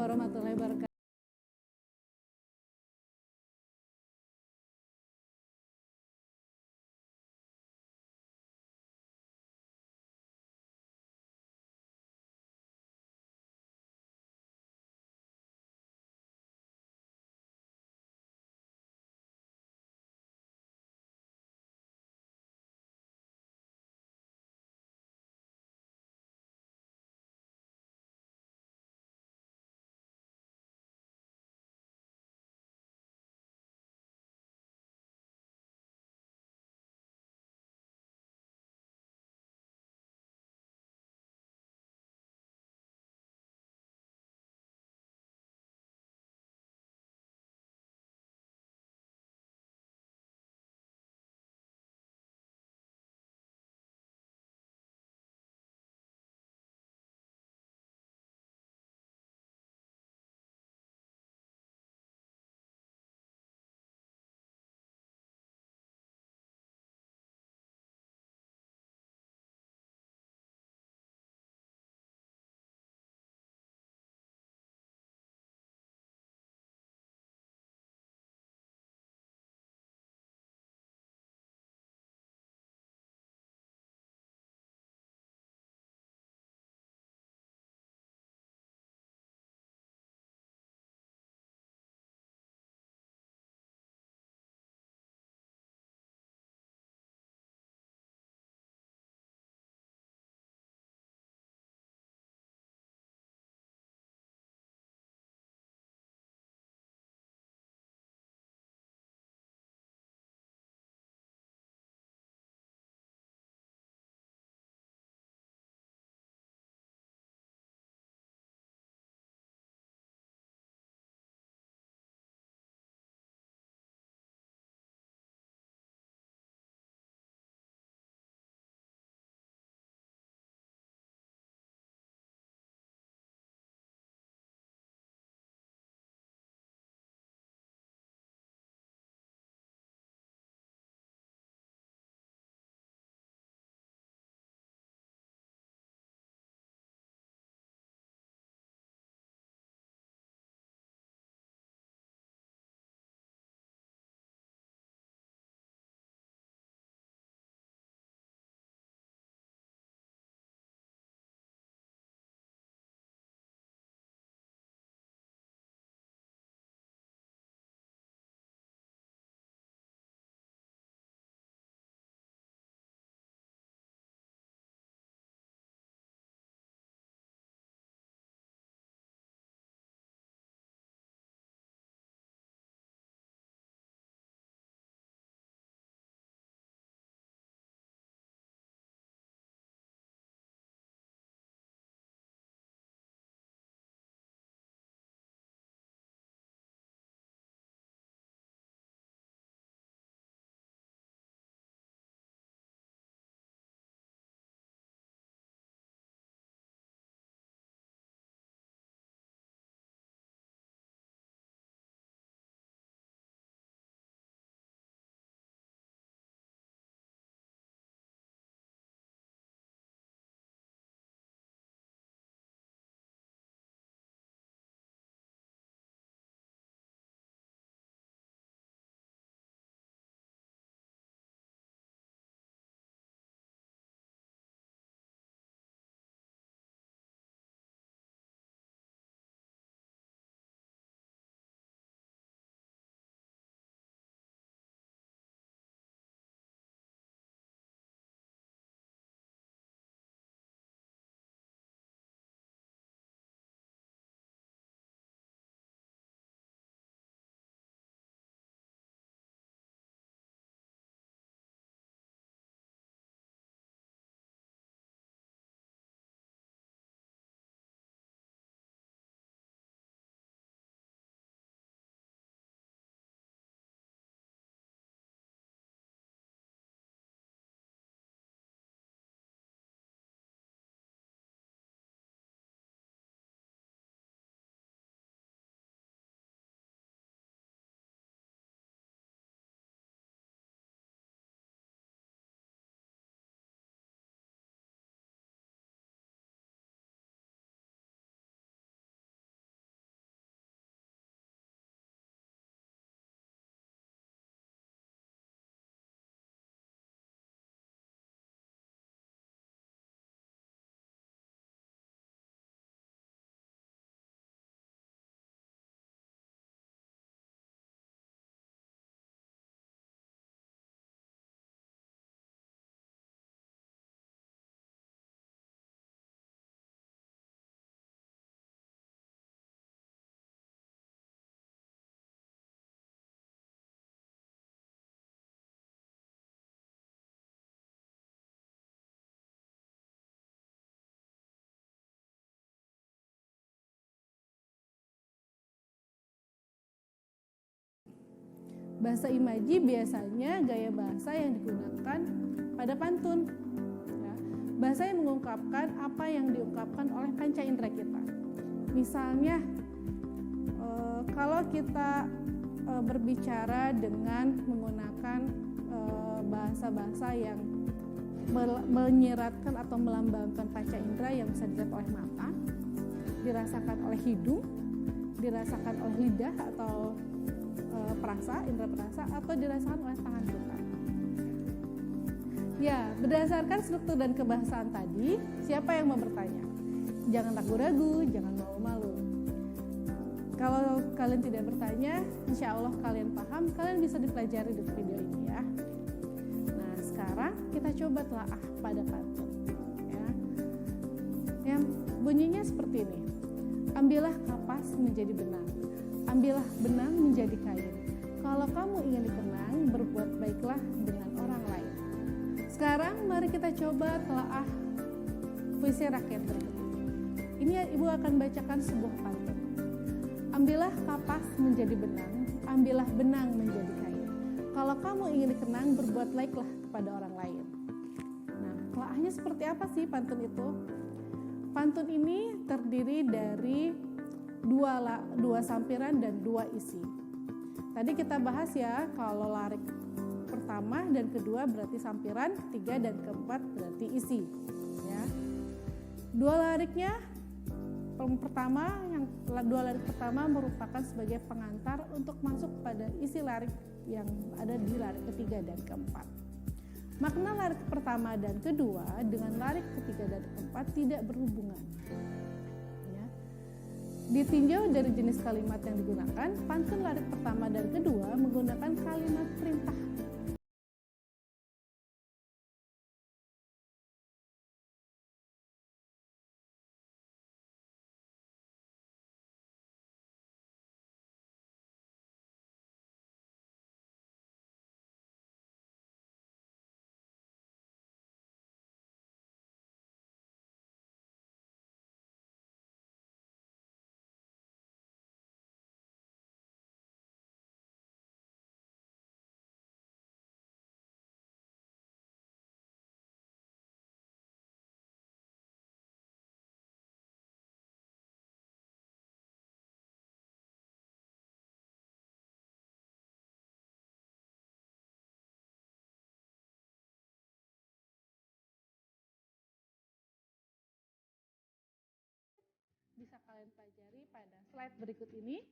warahmatullahi wabarakatuh. Bahasa imaji biasanya gaya bahasa yang digunakan pada pantun. Ya. Bahasa yang mengungkapkan apa yang diungkapkan oleh panca indera kita. Misalnya, kalau kita berbicara dengan menggunakan bahasa-bahasa yang menyiratkan atau melambangkan panca indera yang bisa dilihat oleh mata, dirasakan oleh hidung, dirasakan oleh lidah atau perasa, indera perasa, atau dirasakan oleh tangan kita. Ya, berdasarkan struktur dan kebahasaan tadi, siapa yang mau bertanya? Jangan ragu-ragu, jangan malu-malu. Kalau kalian tidak bertanya, insya Allah kalian paham, kalian bisa dipelajari di video ini ya. Nah, sekarang kita coba telaah pada pantun. Ya. Yang bunyinya seperti ini. Ambillah kapas menjadi benang, ambillah benang menjadi kain. Kalau kamu ingin dikenang, berbuat baiklah dengan orang lain. Sekarang mari kita coba telaah puisi rakyat berikut. Ini Ibu akan bacakan sebuah pantun. Ambillah kapas menjadi benang, ambillah benang menjadi kain. Kalau kamu ingin dikenang, berbuat baiklah kepada orang lain. Nah, telaahnya seperti apa sih pantun itu? Pantun ini terdiri dari dua sampiran dan dua isi. Tadi kita bahas ya, kalau larik pertama dan kedua berarti sampiran, ketiga dan keempat berarti isi. Ya. Dua larik pertama merupakan sebagai pengantar untuk masuk pada isi larik yang ada di larik ketiga dan keempat. Makna larik pertama dan kedua dengan larik ketiga dan keempat tidak berhubungan. Ya. Ditinjau dari jenis kalimat yang digunakan, pantun larik pertama dan kedua menggunakan kalimat perintah. Bisa kalian pelajari pada slide berikut ini.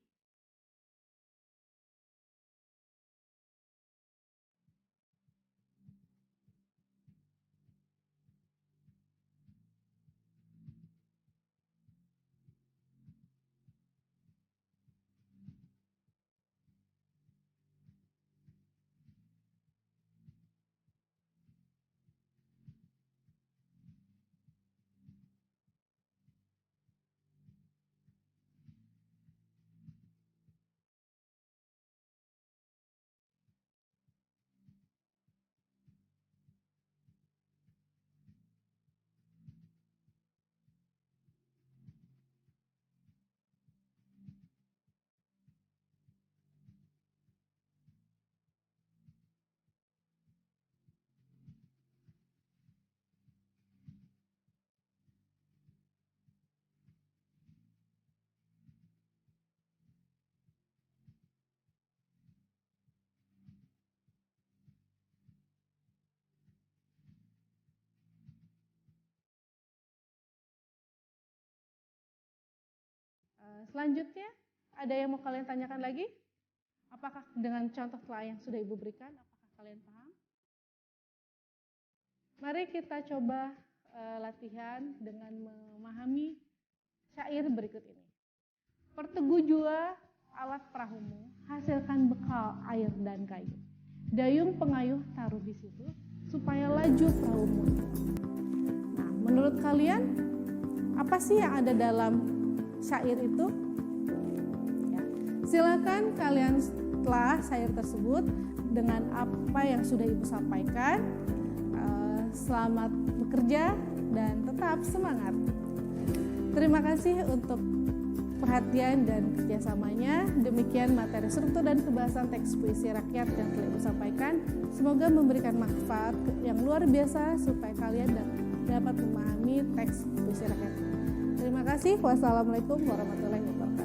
Selanjutnya, ada yang mau kalian tanyakan lagi? Apakah dengan contoh telaah yang sudah Ibu berikan, apakah kalian paham? Mari kita coba latihan dengan memahami syair berikut ini. Perteguh jua alat perahumu, hasilkan bekal air dan kayu. Dayung pengayuh taruh di situ, supaya laju perahumu. Nah, menurut kalian, apa sih yang ada dalam syair itu? Ya, silakan kalian telah syair tersebut dengan apa yang sudah Ibu sampaikan. Selamat bekerja dan tetap semangat. Terima kasih untuk perhatian dan kerjasamanya. Demikian materi struktur dan kebahasaan teks puisi rakyat yang telah Ibu sampaikan. Semoga memberikan manfaat yang luar biasa supaya kalian dapat memahami teks puisi rakyat. Terima kasih. Wassalamualaikum warahmatullahi wabarakatuh.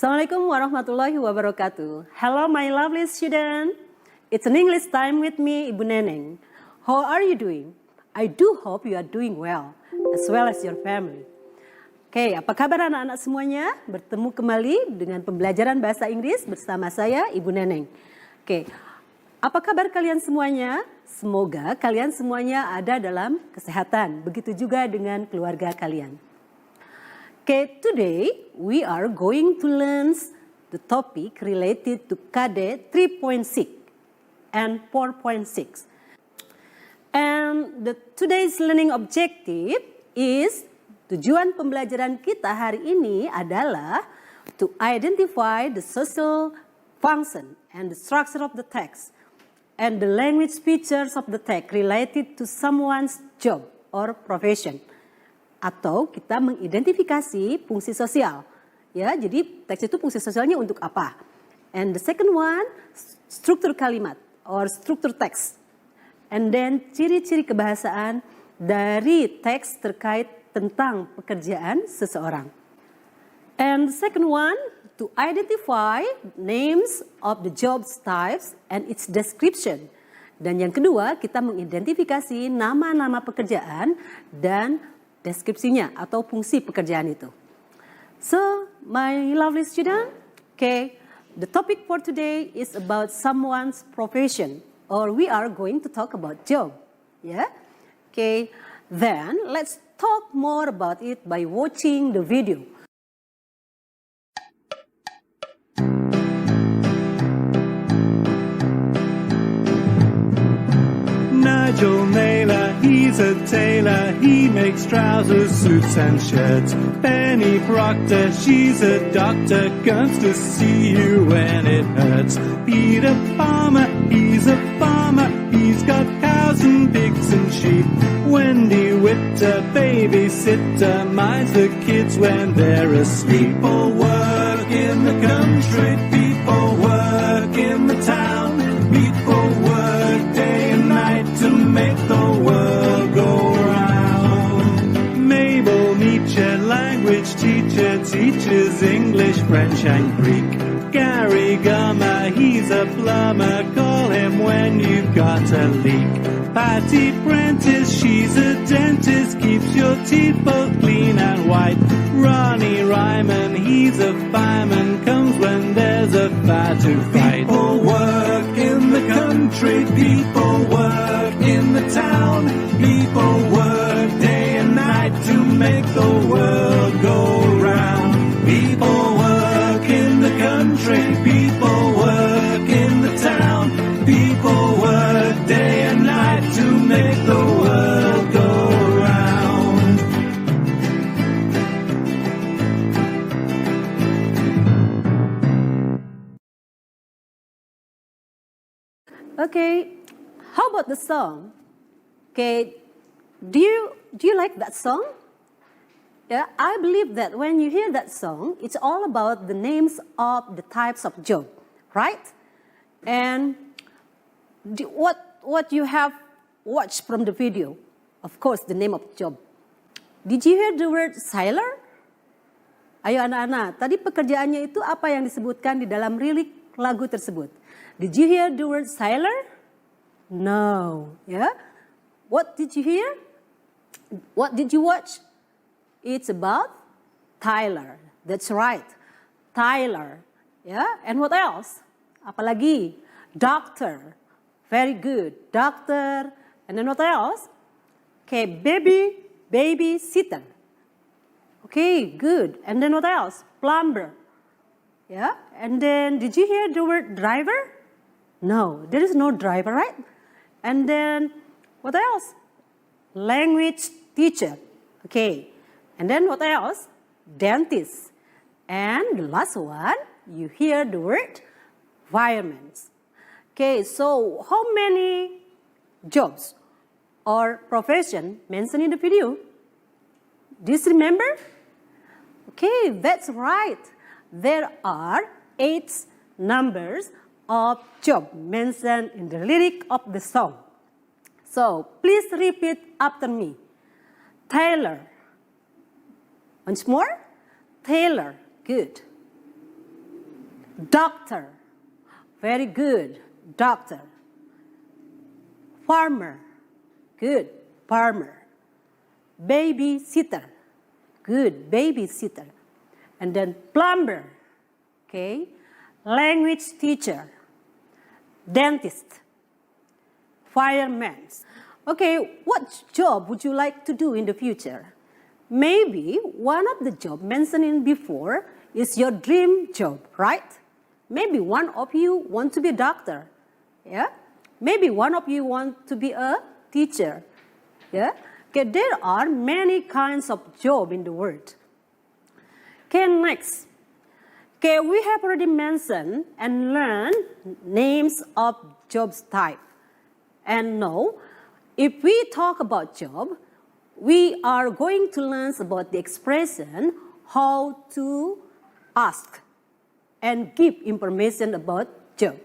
Assalamualaikum warahmatullahi wabarakatuh. Hello my lovely student. It's an English time with me, Ibu Neneng. How are you doing? I do hope you are doing well as your family. Oke, apa kabar anak-anak semuanya? Bertemu kembali dengan pembelajaran bahasa Inggris bersama saya, Ibu Neneng. Oke, apa kabar kalian semuanya? Semoga kalian semuanya ada dalam kesehatan. Begitu juga dengan keluarga kalian. Okay, today we are going to learn the topic related to KD 3.6 and 4.6. And today's learning objective is, tujuan pembelajaran kita hari ini adalah to identify the social function and the structure of the text and the language features of the text related to someone's job or profession. Atau kita mengidentifikasi fungsi sosial. Ya, jadi teks itu fungsi sosialnya untuk apa? And the second one, struktur kalimat or struktur teks. And then ciri-ciri kebahasaan dari teks terkait tentang pekerjaan seseorang. And the second one, to identify names of the job types and its description. Dan yang kedua, kita mengidentifikasi nama-nama pekerjaan dan deskripsinya atau fungsi pekerjaan itu. So, my lovely student, okay, the topic for today is about someone's profession, or we are going to talk about job. Yeah? Okay, then let's talk more about it by watching the video. Nigel Naylor, he's a tailor, he makes trousers, suits and shirts. Penny Proctor, she's a doctor, comes to see you when it hurts. Peter Palmer, he's a farmer, he's got cows and pigs and sheep. Wendy Witter, babysitter, minds the kids when they're asleep. People work in the country, people work in the town, people work day and night to make the world go round. Mabel Nietzsche, language teacher, teaches English, French and Greek. Gary Gummer, he's a plumber, call him when you've got a leak. Patty Prentice, she's a dentist, keeps your teeth both clean and white. Ronnie Ryman, he's a fireman, comes when there's a fire to fight. People work in the country, people work in the town, people work day and night to make the world go round. People work in the country, people work in the town, people work day and night to make the world go round. Okay, how about the song? Okay, do you like that song? Yeah, I believe that when you hear that song, it's all about the names of the types of job, right? And what you have watched from the video, of course, the name of job. Did you hear the word sailor? Ayo anak-anak, tadi pekerjaannya itu apa yang disebutkan di dalam lirik lagu tersebut? Did you hear the word sailor? No, yeah. What did you hear? What did you watch? It's about Tyler. That's right, Tyler. Yeah, and what else? Apalagi? Doctor. Very good, doctor. And then what else? Okay, babysitter. Okay, good. And then what else? Plumber. Yeah, and then did you hear the word driver? No, there is no driver, right? And then what else? Language teacher. Okay, and then what else? Dentist. And the last one, you hear the word fireman. Okay, so how many jobs or profession mentioned in the video? Do you remember? Okay, that's right. There are 8 numbers of job mentioned in the lyric of the song. So please repeat after me. Tailor. Once more. Tailor. Good. Doctor. Very good. Doctor. Farmer. Good. Farmer. Babysitter. Good. Babysitter. And then plumber. Okay. Language teacher. Dentist. Fireman. Okay, what job would you like to do in the future? Maybe one of the jobs mentioned before is your dream job, right? Maybe one of you want to be a doctor, yeah? Maybe one of you want to be a teacher, yeah? Okay, there are many kinds of job in the world. Okay, next. Okay, we have already mentioned and learned names of jobs type. And now, if we talk about job, we are going to learn about the expression how to ask and give information about job.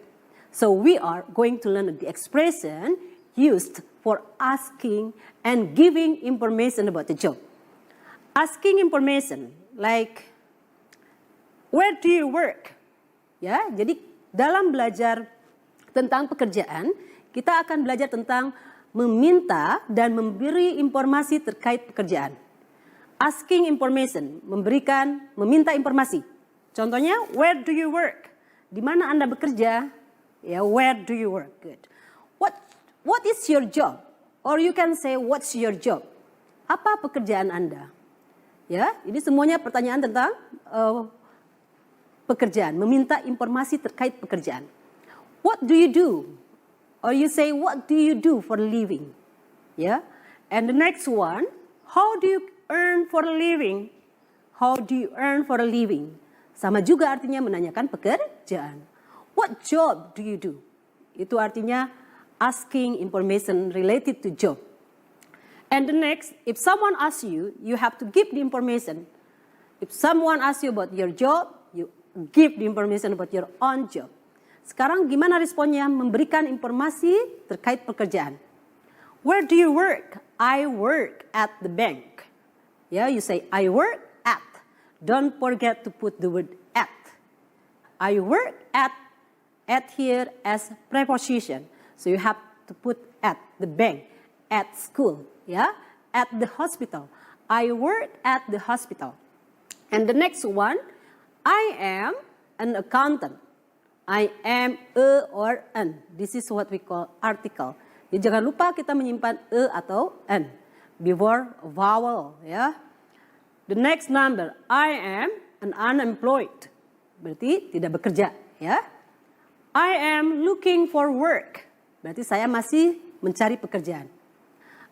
So we are going to learn the expression used for asking and giving information about the job. asking information like where do you work? Ya, jadi dalam belajar tentang pekerjaan, kita akan belajar tentang meminta dan memberi informasi terkait pekerjaan. Asking information, meminta informasi. Contohnya, where do you work? Di mana Anda bekerja? Ya, where do you work? Good. What is your job? Or you can say, what's your job? Apa pekerjaan Anda? Ya, ini semuanya pertanyaan tentang pekerjaan, meminta informasi terkait pekerjaan. What do you do? Or you say, what do you do for a living? Yeah. And the next one, how do you earn for a living? How do you earn for a living? Sama juga artinya menanyakan pekerjaan. What job do you do? Itu artinya asking information related to job. And the next, if someone asks you, you have to give the information. If someone asks you about your job, you give the information about your own job. Sekarang gimana responnya? Memberikan informasi terkait pekerjaan. Where do you work? I work at the bank. Yeah, you say I work at. Don't forget to put the word at. I work at here as preposition. So you have to put at the bank, at school, yeah, at the hospital. I work at the hospital. And the next one, I am an accountant. I am a or an. This is what we call article. Jadi jangan lupa kita menyimpan a atau an before vowel, ya. The next number, I am an unemployed. Berarti tidak bekerja, ya. I am looking for work. Berarti saya masih mencari pekerjaan.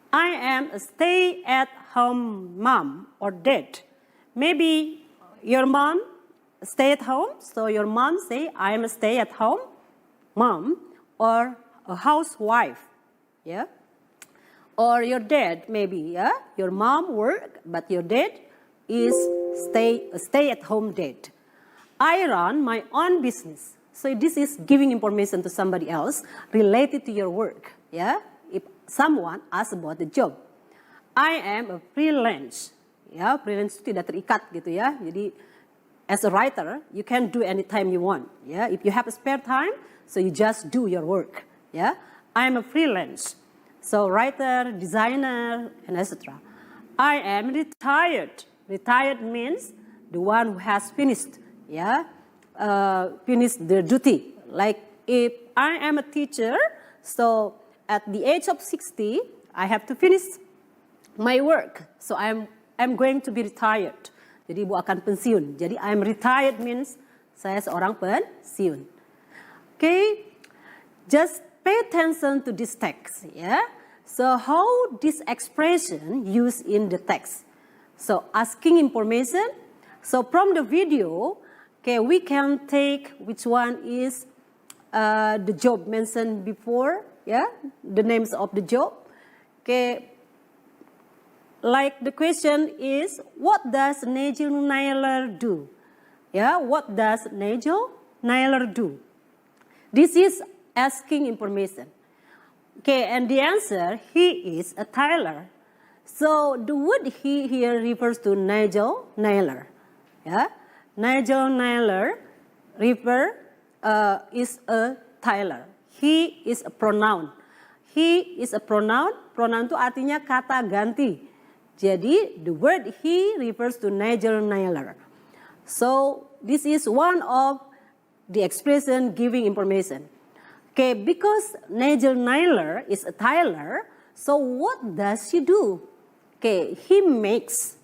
I am a stay-at-home mom or dad. Maybe your mom stay at home, so your mom say, I am a stay-at-home mom or a housewife, yeah. Or your dad maybe, yeah. Your mom work, but your dad is a stay-at-home dad. I run my own business. So this is giving information to somebody else related to your work, yeah. If someone asks about the job, I am a freelance, ya. Freelance itu tidak terikat gitu ya. Jadi as a writer, you can do anytime you want. Yeah, if you have a spare time, so you just do your work. Yeah, I'm a freelance, so writer, designer, and etc. I am retired. Retired means the one who has finished. Yeah, finished their duty. Like if I am a teacher, so at the age of 60, I have to finish my work. So I'm going to be retired. Jadi ibu akan pensiun. Jadi I'm retired means saya seorang pensiun. Okay, just pay attention to this text. Yeah. So how this expression used in the text? So asking information. So from the video, okay, we can take which one is the job mentioned before. Yeah, the names of the job. Okay. Like the question is, what does Nigel Naylor do? Yeah, what does Nigel Naylor do? This is asking information. Okay, and the answer, he is a tailor. So the word he here refers to Nigel Naylor. Yeah, Nigel Naylor is a tailor. He is a pronoun. He is a pronoun. Pronoun itu artinya kata ganti. Jadi, the word he refers to Nigel Naylor. So, this is one of the expression giving information. Okay, because Nigel Naylor is a tailor, so what does he do? Okay, he makes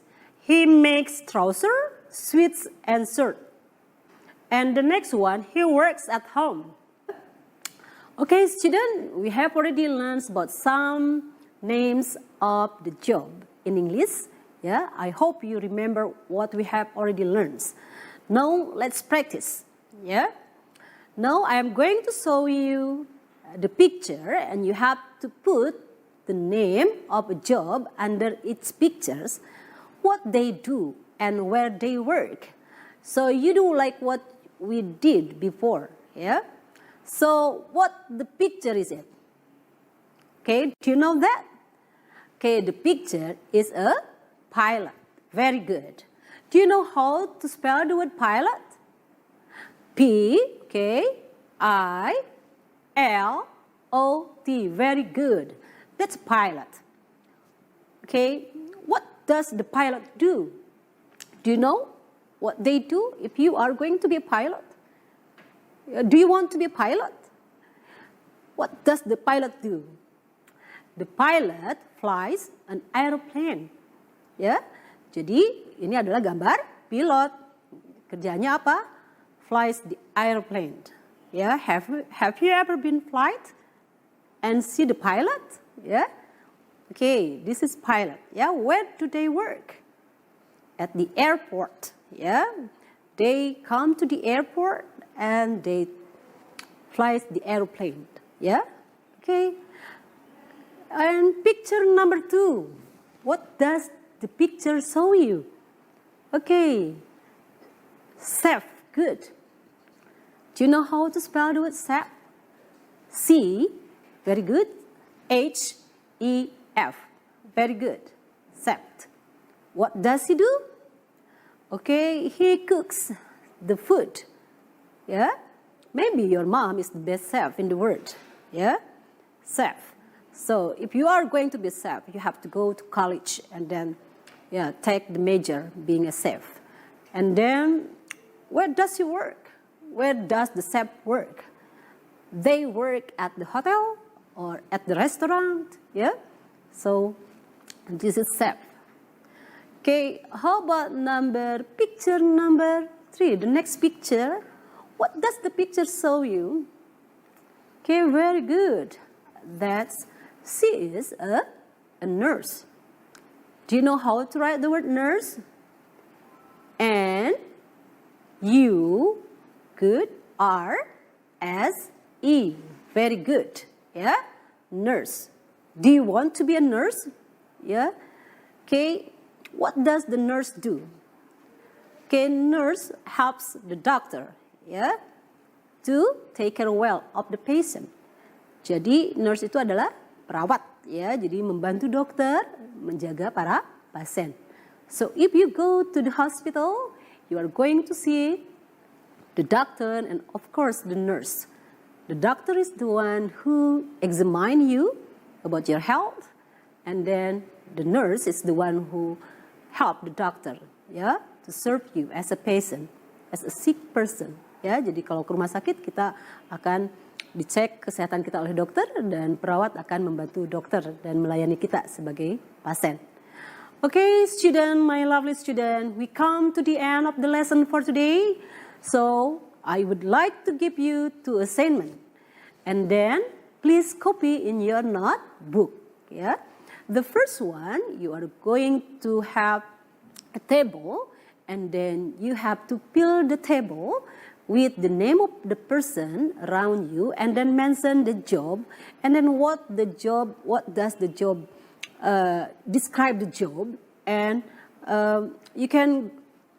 trouser, sweats, and shirt. And the next one, he works at home. Okay, student, we have already learned about some names of the job in English. Yeah, I hope you remember what we have already learned. Now, let's practice. Yeah. Now, I am going to show you the picture, and you have to put the name of a job under its pictures, what they do, and where they work. So, you do like what we did before. Yeah. So, what the picture is it? Okay, do you know that? Okay, the picture is a pilot. Very good. Do you know how to spell the word pilot? P-I-L-O-T. Very good. That's pilot. Okay, what does the pilot do? Do you know what they do if you are going to be a pilot? Do you want to be a pilot? What does the pilot do? The pilot flies an aeroplane. Ya, jadi ini adalah gambar pilot. Kerjanya apa? Flies the aeroplane. Ya, have you ever been flight and see the pilot? Ya, okay, this is pilot. Ya, where do they work? At the airport. Ya, they come to the airport and they flies the aeroplane. Yeah, okay. And picture number 2. What does the picture show you? Okay, chef. Good. Do you know how to spell the word chef? C. Very good. H-E-F. Very good. Chef. What does he do? Okay, he cooks the food. Yeah, maybe your mom is the best chef in the world. Yeah, chef. So if you are going to be a chef, you have to go to college and then, yeah, take the major being a chef. And then, where does he work? Where does the chef work? They work at the hotel or at the restaurant. Yeah, so this is chef. Okay, how about picture number 3, the next picture. What does the picture show you? Okay, very good. She is a nurse. Do you know how to write the word nurse? N-U, good, R-S-E. Very good. Yeah, nurse. Do you want to be a nurse? Yeah. Okay, what does the nurse do? Okay, nurse helps the doctor. Yeah, to take care well of the patient. Jadi nurse itu adalah perawat, ya. Jadi membantu dokter menjaga para pasien. So if you go to the hospital, you are going to see the doctor and of course the nurse. The doctor is the one who examine you about your health, and then the nurse is the one who help the doctor, ya, to serve you as a patient, as a sick person. Ya, jadi kalau ke rumah sakit kita akan dicek kesehatan kita oleh dokter dan perawat akan membantu dokter dan melayani kita sebagai pasien. Okay, student, my lovely student, we come to the end of the lesson for today. So, I would like to give you 2 assignments. And then, please copy in your notebook. Yeah? The first one, you are going to have a table, and then you have to fill the table with the name of the person around you, and then mention the job, and then what does the job, describe the job, and you can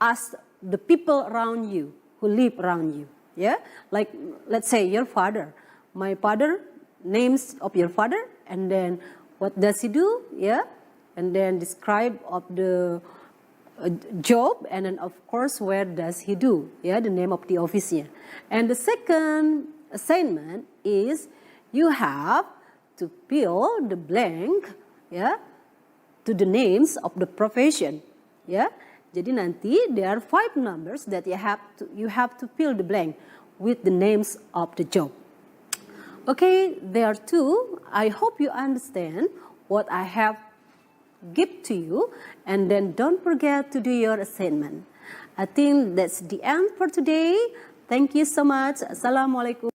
ask the people around you, who live around you, yeah? Like, let's say your father. My father, names of your father, and then what does he do, yeah? And then describe of the job, and then of course where does he do, yeah, the name of the officer. And the second assignment is you have to fill the blank, yeah, to the names of the profession, yeah. Jadi nanti there are 5 numbers that you have to fill the blank with the names of the job. Okay, there are 2. I hope you understand what I have give to you, and then don't forget to do your assignment. I think that's the end for today. Thank you so much. Assalamualaikum.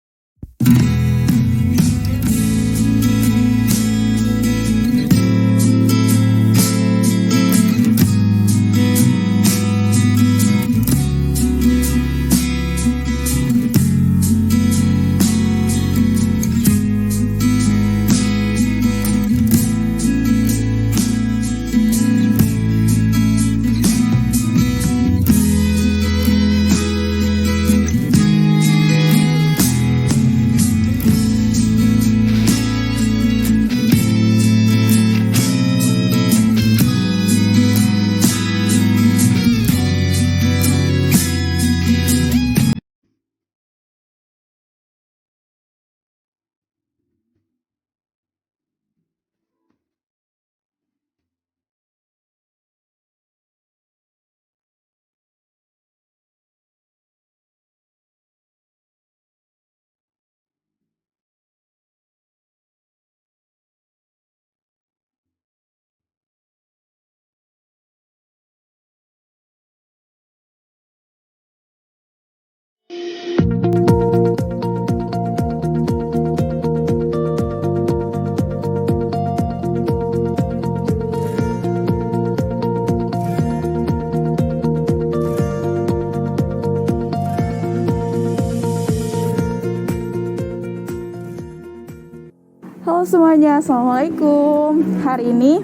semuanya, Assalamualaikum. Hari ini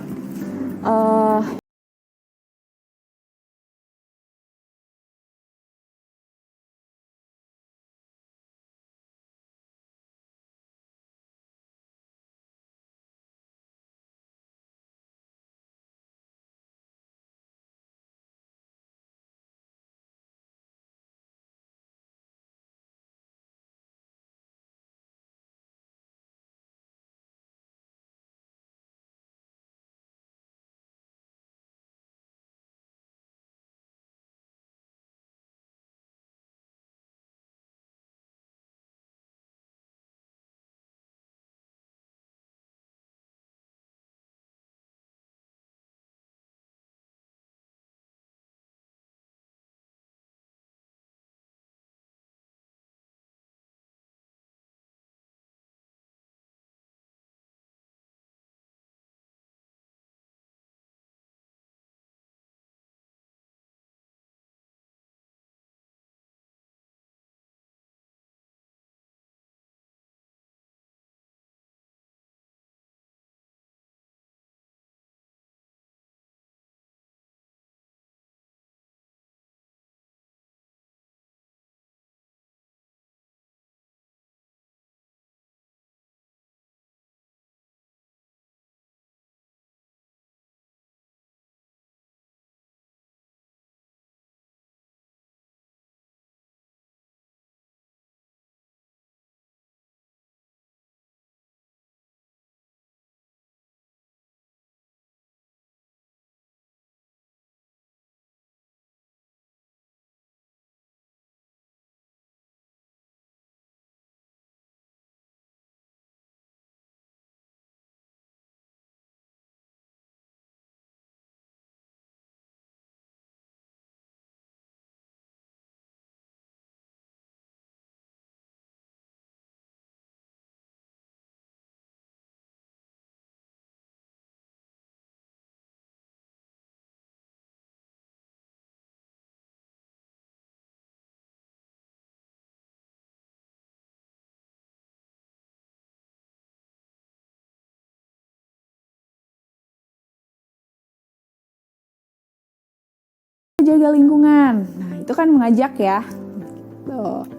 jaga lingkungan. Nah, itu kan mengajak ya.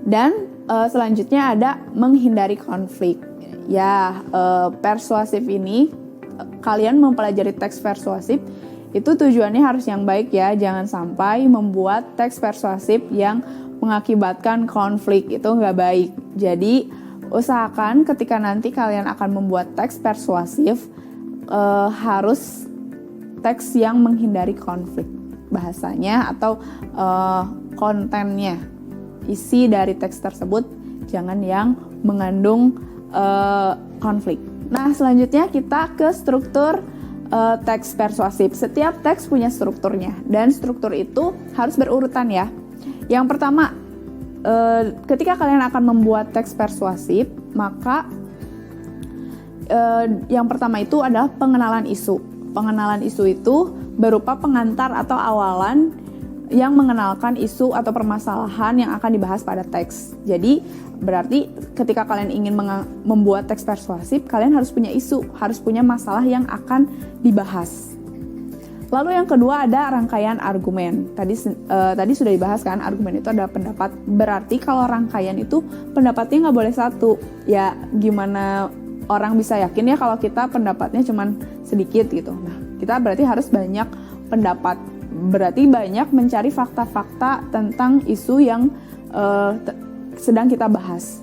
Dan selanjutnya ada menghindari konflik. Ya, persuasif ini kalian mempelajari teks persuasif itu tujuannya harus yang baik ya. Jangan sampai membuat teks persuasif yang mengakibatkan konflik, itu nggak baik. Jadi usahakan ketika nanti kalian akan membuat teks persuasif harus teks yang menghindari konflik bahasanya atau kontennya, isi dari teks tersebut jangan yang mengandung konflik. Nah, selanjutnya kita ke struktur teks persuasif. Setiap teks punya strukturnya dan struktur itu harus berurutan ya. Yang pertama, ketika kalian akan membuat teks persuasif, maka yang pertama itu adalah pengenalan isu. Pengenalan isu itu berupa pengantar atau awalan yang mengenalkan isu atau permasalahan yang akan dibahas pada teks. Jadi berarti ketika kalian ingin membuat teks persuasif, kalian harus punya isu, harus punya masalah yang akan dibahas. Lalu yang kedua ada rangkaian argumen. Tadi sudah dibahas kan, argumen itu adalah pendapat. Berarti kalau rangkaian itu pendapatnya nggak boleh satu. Ya gimana orang bisa yakin ya kalau kita pendapatnya cuma sedikit gitu. Nah, kita berarti harus banyak pendapat. Berarti banyak mencari fakta-fakta tentang isu yang sedang kita bahas.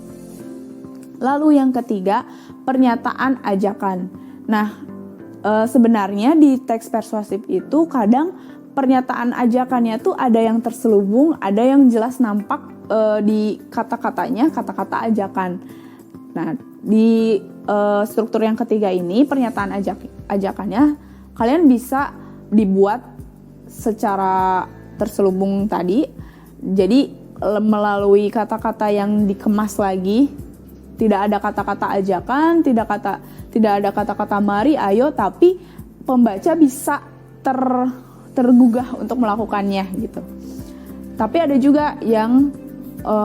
Lalu yang ketiga, pernyataan ajakan. Nah, sebenarnya di teks persuasif itu kadang pernyataan ajakannya tuh ada yang terselubung, ada yang jelas nampak di kata-katanya, kata-kata ajakan. Nah, di struktur yang ketiga ini, pernyataan ajakannya kalian bisa dibuat secara terselubung tadi. Jadi melalui kata-kata yang dikemas lagi, tidak ada kata-kata ajakan, tidak ada kata-kata mari, ayo, tapi pembaca bisa tergugah untuk melakukannya gitu. Tapi ada juga yang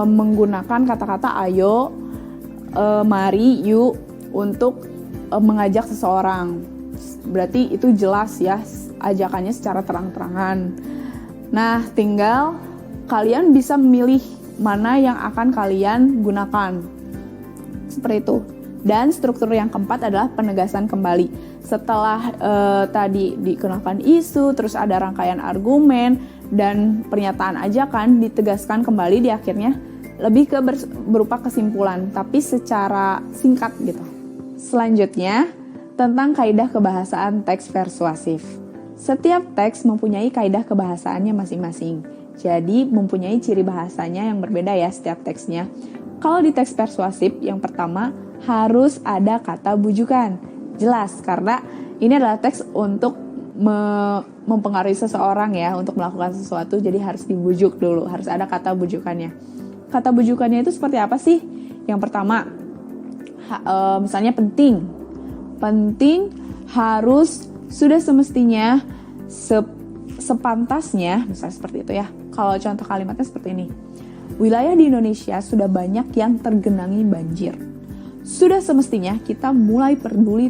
menggunakan kata-kata ayo, mari, yuk untuk mengajak seseorang. Berarti itu jelas ya ajakannya secara terang-terangan. Nah, tinggal kalian bisa memilih mana yang akan kalian gunakan. Seperti itu. Dan struktur yang keempat adalah penegasan kembali. Setelah tadi dikenakan isu, terus ada rangkaian argumen, dan pernyataan ajakan ditegaskan kembali di akhirnya, lebih ke berupa kesimpulan, tapi secara singkat gitu. Selanjutnya, tentang kaidah kebahasaan teks persuasif. Setiap teks mempunyai kaidah kebahasaannya masing-masing. Jadi, mempunyai ciri bahasanya yang berbeda ya setiap teksnya. Kalau di teks persuasif, yang pertama, harus ada kata bujukan. Jelas, karena ini adalah teks untuk mempengaruhi seseorang ya, untuk melakukan sesuatu, jadi harus dibujuk dulu, harus ada kata bujukannya. Kata bujukannya itu seperti apa sih? Yang pertama, misalnya penting. Penting harus sudah semestinya, sepantasnya, misalnya seperti itu ya. Kalau contoh kalimatnya seperti ini. Wilayah di Indonesia sudah banyak yang tergenangi banjir. Sudah semestinya kita mulai peduli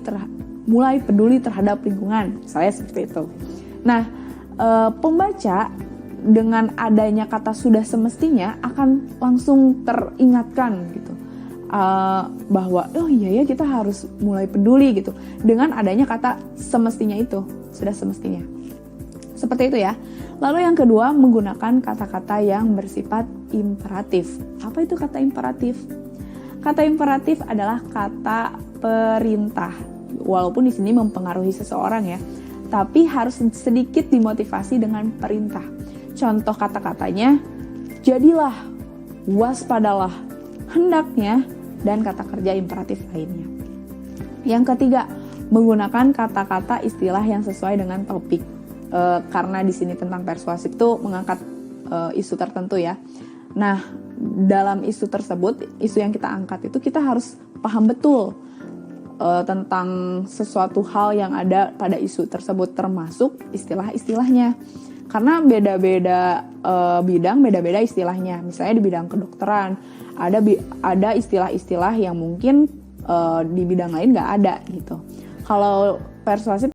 terhadap lingkungan, misalnya seperti itu. Nah, pembaca dengan adanya kata sudah semestinya akan langsung teringatkan gitu, bahwa oh iya ya kita harus mulai peduli gitu dengan adanya kata semestinya itu, sudah semestinya. Seperti itu ya. Lalu yang kedua, menggunakan kata-kata yang bersifat imperatif. Apa itu kata imperatif? Kata imperatif adalah kata perintah. Walaupun di sini mempengaruhi seseorang ya, tapi harus sedikit dimotivasi dengan perintah. Contoh kata-katanya, jadilah, waspadalah, hendaknya, dan kata kerja imperatif lainnya. Yang ketiga, menggunakan kata-kata istilah yang sesuai dengan topik. Karena di sini tentang persuasif itu mengangkat isu tertentu ya. Nah, dalam isu tersebut, isu yang kita angkat itu kita harus paham betul tentang sesuatu hal yang ada pada isu tersebut, termasuk istilah-istilahnya. Karena beda-beda bidang, beda-beda istilahnya. Misalnya di bidang kedokteran, ada istilah-istilah yang mungkin di bidang lain nggak ada gitu. Kalau persuasif,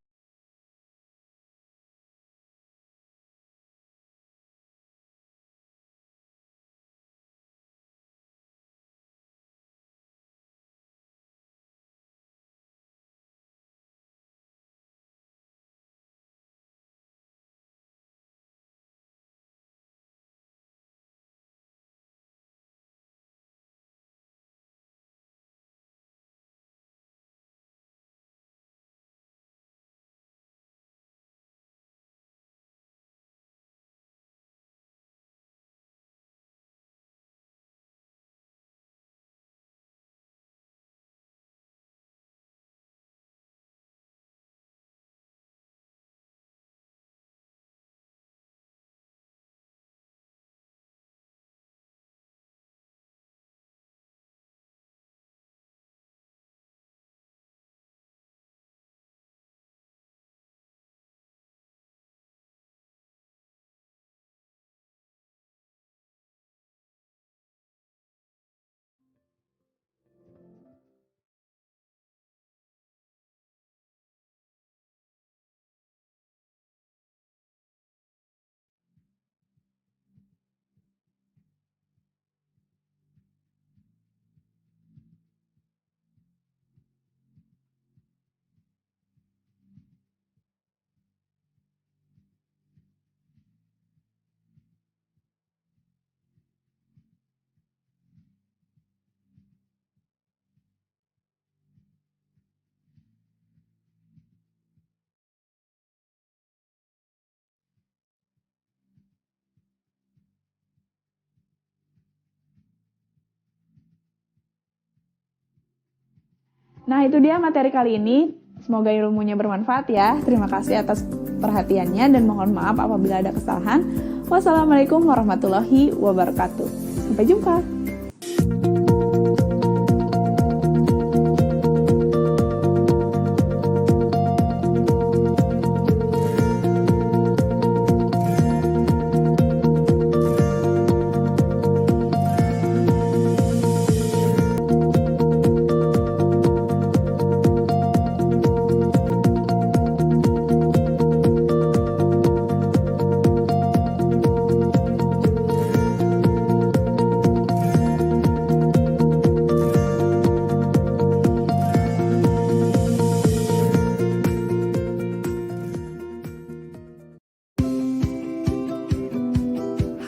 nah itu dia materi kali ini. Semoga ilmunya bermanfaat ya. Terima kasih atas perhatiannya dan mohon maaf apabila ada kesalahan. Wassalamualaikum warahmatullahi wabarakatuh. Sampai jumpa.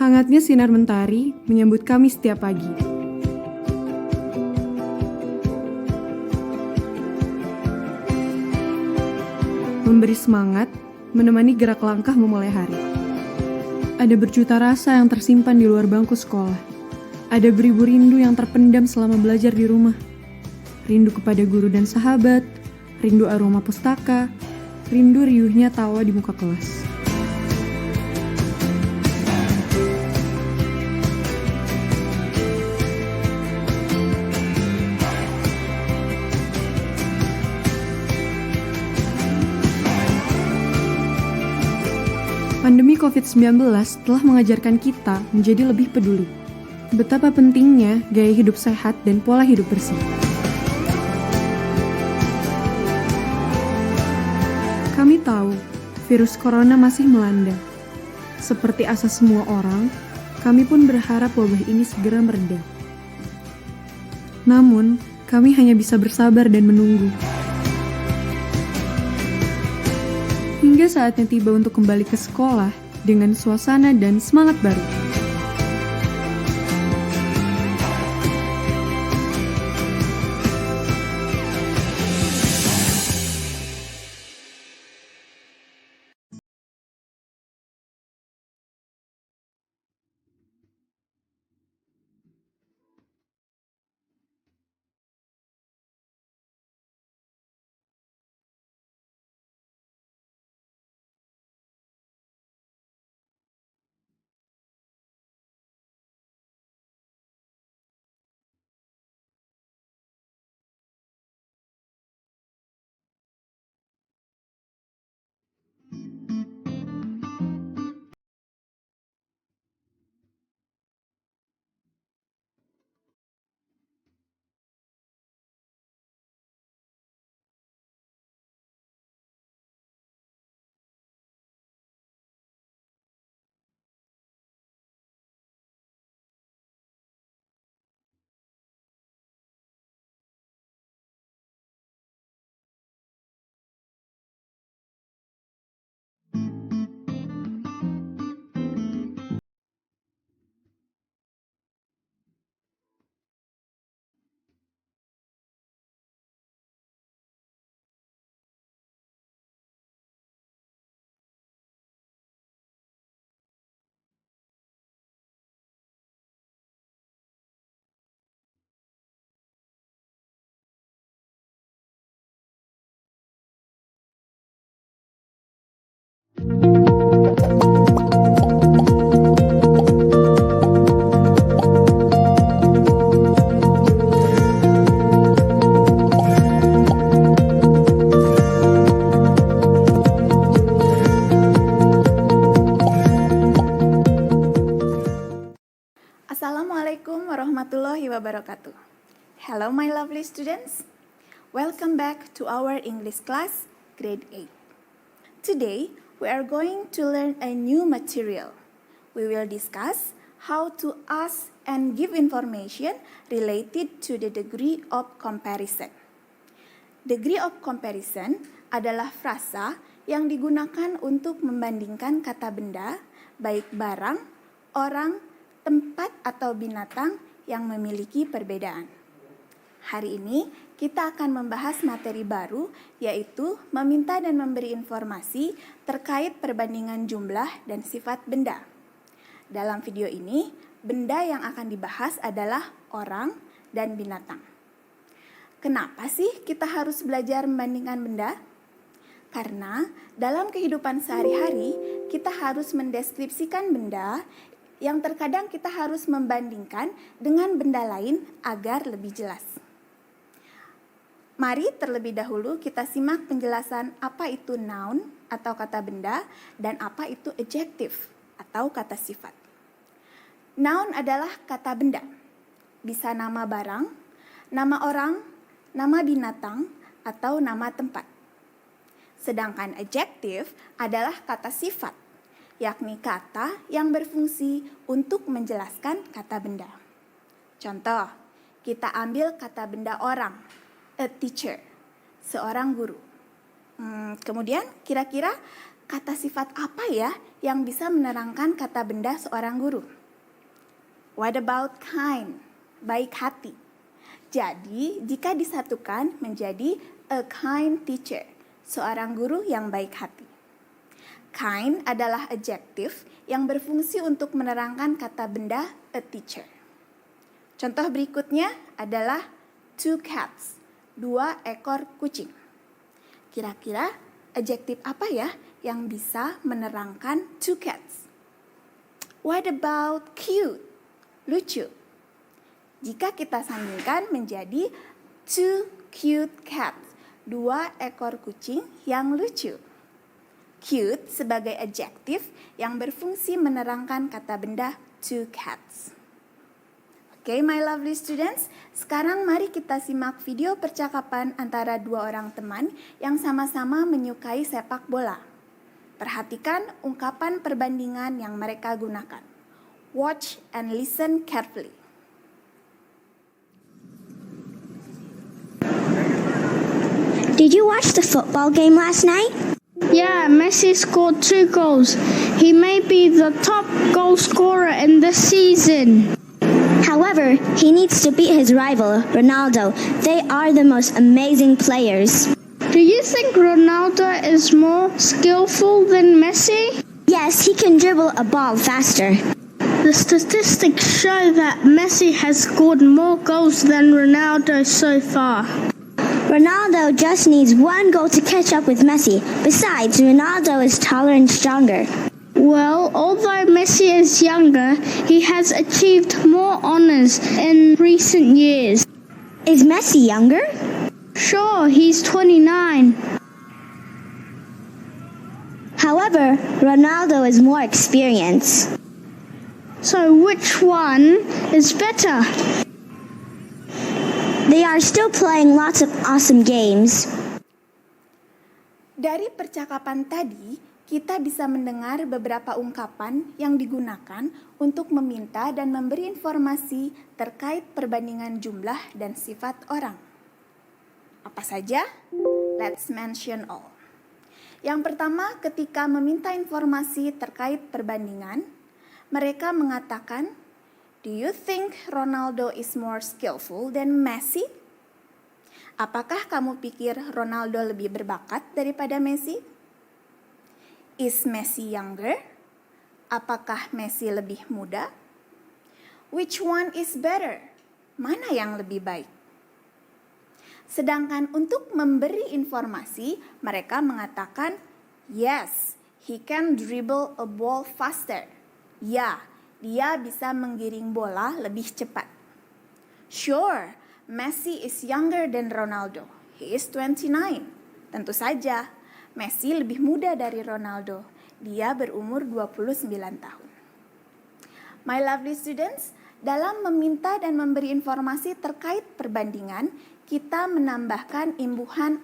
Hangatnya sinar mentari menyambut kami setiap pagi. Memberi semangat, menemani gerak langkah memulai hari. Ada berjuta rasa yang tersimpan di luar bangku sekolah. Ada beribu rindu yang terpendam selama belajar di rumah. Rindu kepada guru dan sahabat, rindu aroma pustaka, rindu riuhnya tawa di muka kelas. Pandemi COVID-19 telah mengajarkan kita menjadi lebih peduli. Betapa pentingnya gaya hidup sehat dan pola hidup bersih. Kami tahu virus corona masih melanda. Seperti asa semua orang, kami pun berharap wabah ini segera mereda. Namun, kami hanya bisa bersabar dan menunggu. Hingga saatnya tiba untuk kembali ke sekolah dengan suasana dan semangat baru. Assalamualaikum warahmatullahi wabarakatuh. Hello my lovely students. Welcome back to our English class, grade 8. Today, we are going to learn a new material. We will discuss how to ask and give information related to the degree of comparison. Degree of comparison adalah frasa yang digunakan untuk membandingkan kata benda, baik barang, orang, tempat atau binatang yang memiliki perbedaan. Hari ini kita akan membahas materi baru, yaitu meminta dan memberi informasi terkait perbandingan jumlah dan sifat benda. Dalam video ini, benda yang akan dibahas adalah orang dan binatang. Kenapa sih kita harus belajar membandingkan benda? Karena dalam kehidupan sehari-hari, kita harus mendeskripsikan benda yang terkadang kita harus membandingkan dengan benda lain agar lebih jelas. Mari terlebih dahulu kita simak penjelasan apa itu noun atau kata benda dan apa itu adjective atau kata sifat. Noun adalah kata benda, bisa nama barang, nama orang, nama binatang, atau nama tempat. Sedangkan adjective adalah kata sifat, yakni kata yang berfungsi untuk menjelaskan kata benda. Contoh, kita ambil kata benda orang, a teacher, seorang guru. Kemudian kira-kira kata sifat apa ya yang bisa menerangkan kata benda seorang guru? What about kind? Baik hati. Jadi, jika disatukan menjadi a kind teacher, seorang guru yang baik hati. Kind adalah adjektif yang berfungsi untuk menerangkan kata benda a teacher. Contoh berikutnya adalah 2 cats, 2 ekor kucing. Kira-kira adjektif apa ya yang bisa menerangkan 2 cats? What about cute? Lucu. Jika kita sandingkan menjadi 2 cute cats, 2 ekor kucing yang lucu. Cute sebagai adjektif yang berfungsi menerangkan kata benda 2 cats. Oke, my lovely students, sekarang mari kita simak video percakapan antara 2 orang teman yang sama-sama menyukai sepak bola. Perhatikan ungkapan perbandingan yang mereka gunakan. Watch and listen carefully. Did you watch the football game last night? Yeah, Messi scored 2 goals. He may be the top goal scorer in this season. However, he needs to beat his rival, Ronaldo. They are the most amazing players. Do you think Ronaldo is more skillful than Messi? Yes, he can dribble a ball faster. The statistics show that Messi has scored more goals than Ronaldo so far. Ronaldo just needs 1 goal to catch up with Messi. Besides, Ronaldo is taller and stronger. Well, although Messi is younger, he has achieved more honors in recent years. Is Messi younger? Sure, he's 29. However, Ronaldo is more experienced. So which one is better? They are still playing lots of awesome games. Dari percakapan tadi, kita bisa mendengar beberapa ungkapan yang digunakan untuk meminta dan memberi informasi terkait perbandingan jumlah dan sifat orang. Apa saja? Let's mention all. Yang pertama, ketika meminta informasi terkait perbandingan, mereka mengatakan, "Do you think Ronaldo is more skillful than Messi?" Apakah kamu pikir Ronaldo lebih berbakat daripada Messi? Is Messi younger? Apakah Messi lebih muda? Which one is better? Mana yang lebih baik? Sedangkan untuk memberi informasi, mereka mengatakan, "Yes, he can dribble a ball faster." Ya, dia bisa menggiring bola lebih cepat. Sure, Messi is younger than Ronaldo. He is 29. Tentu saja, Messi lebih muda dari Ronaldo. Dia berumur 29 tahun. My lovely students, dalam meminta dan memberi informasi terkait perbandingan, kita menambahkan imbuhan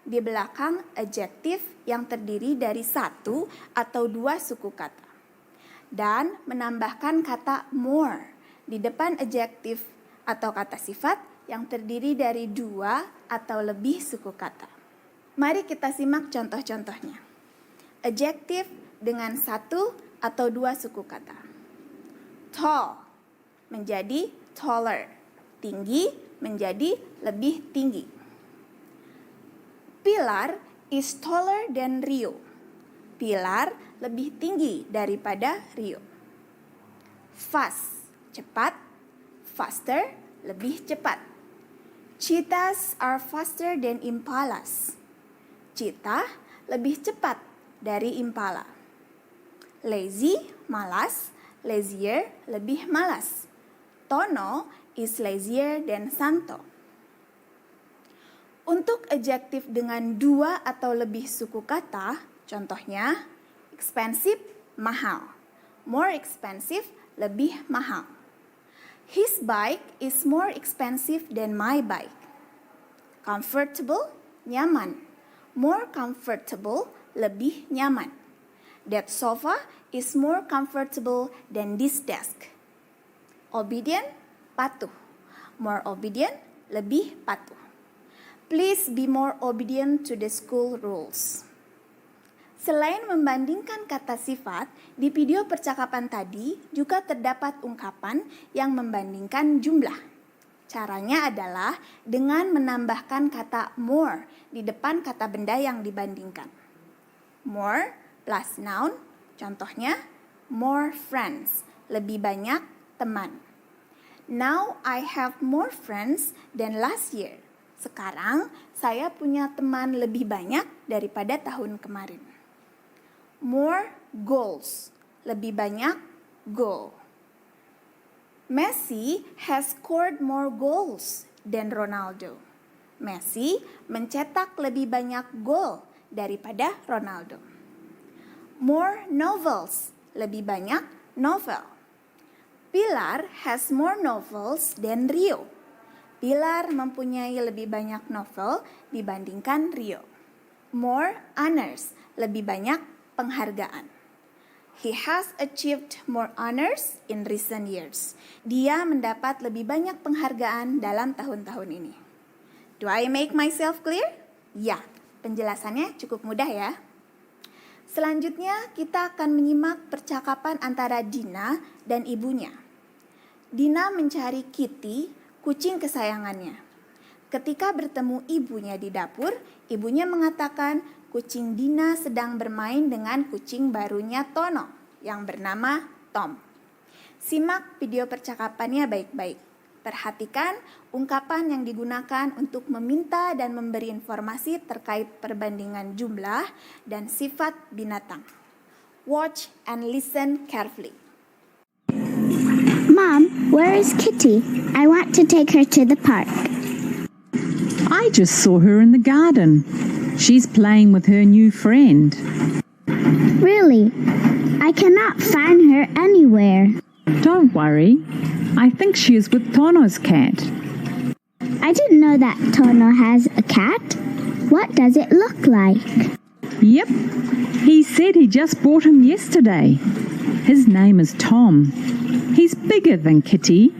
di belakang adjektif yang terdiri dari 1 atau 2 suku kata. Dan menambahkan kata more di depan adjektif atau kata sifat yang terdiri dari 2 atau lebih suku kata. Mari kita simak contoh-contohnya. Adjektif dengan 1 atau 2 suku kata. Tall menjadi taller, tinggi menjadi lebih tinggi. Pilar is taller than Rio. Pilar lebih tinggi daripada Rio. Fast, cepat. Faster, lebih cepat. Cheetahs are faster than impalas. Cheetah lebih cepat dari impala. Lazy, malas. Lazier, lebih malas. Tono is lazier than Santo. Untuk adjektif dengan 2 atau lebih suku kata, contohnya expensive, mahal. More expensive, lebih mahal. His bike is more expensive than my bike. Comfortable, nyaman. More comfortable, lebih nyaman. That sofa is more comfortable than this desk. Obedient, patuh. More obedient, lebih patuh. Please be more obedient to the school rules. Selain membandingkan kata sifat, di video percakapan tadi juga terdapat ungkapan yang membandingkan jumlah. Caranya adalah dengan menambahkan kata more di depan kata benda yang dibandingkan. More plus noun, contohnya more friends, lebih banyak teman. Now I have more friends than last year. Sekarang saya punya teman lebih banyak daripada tahun kemarin. More goals, lebih banyak goal. Messi has scored more goals than Ronaldo. Messi mencetak lebih banyak gol daripada Ronaldo. More novels, lebih banyak novel. Pilar has more novels than Rio. Pilar mempunyai lebih banyak novel dibandingkan Rio. More honors, lebih banyak penghargaan. He has achieved more honors in recent years. Dia mendapat lebih banyak penghargaan dalam tahun-tahun ini. Do I make myself clear? Ya, penjelasannya cukup mudah ya. Selanjutnya kita akan menyimak percakapan antara Dina dan ibunya. Dina mencari Kitty, kucing kesayangannya. Ketika bertemu ibunya di dapur, ibunya mengatakan kucing Dina sedang bermain dengan kucing barunya Tono yang bernama Tom. Simak video percakapannya baik-baik. Perhatikan ungkapan yang digunakan untuk meminta dan memberi informasi terkait perbandingan jumlah dan sifat binatang. Watch and listen carefully. Mom, where is Kitty? I want to take her to the park. I just saw her in the garden. She's playing with her new friend. Really? I cannot find her anywhere. Don't worry. I think she is with Tono's cat. I didn't know that Tono has a cat. What does it look like? Yep. He said he just bought him yesterday. His name is Tom. He's bigger than Kitty.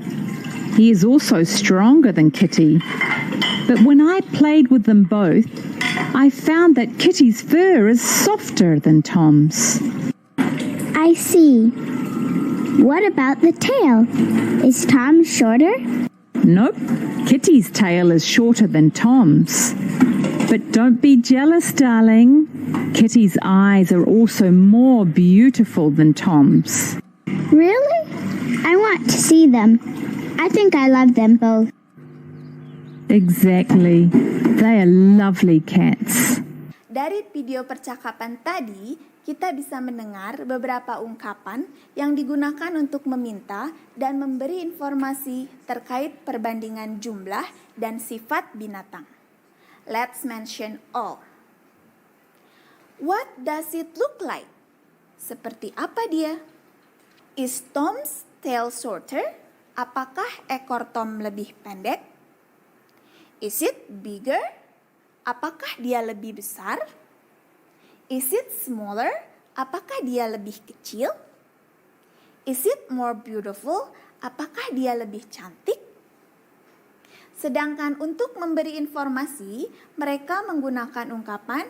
He is also stronger than Kitty. But when I played with them both, I found that Kitty's fur is softer than Tom's. I see. What about the tail? Is Tom shorter? Nope. Kitty's tail is shorter than Tom's. But don't be jealous, darling. Kitty's eyes are also more beautiful than Tom's. Really? I want to see them. I think I love them both. Exactly. They are lovely cats. Dari video percakapan tadi, kita bisa mendengar beberapa ungkapan yang digunakan untuk meminta dan memberi informasi terkait perbandingan jumlah dan sifat binatang. Let's mention all. What does it look like? Seperti apa dia? Is Tom's tail shorter? Apakah ekor Tom lebih pendek? Is it bigger? Apakah dia lebih besar? Is it smaller? Apakah dia lebih kecil? Is it more beautiful? Apakah dia lebih cantik? Sedangkan untuk memberi informasi, mereka menggunakan ungkapan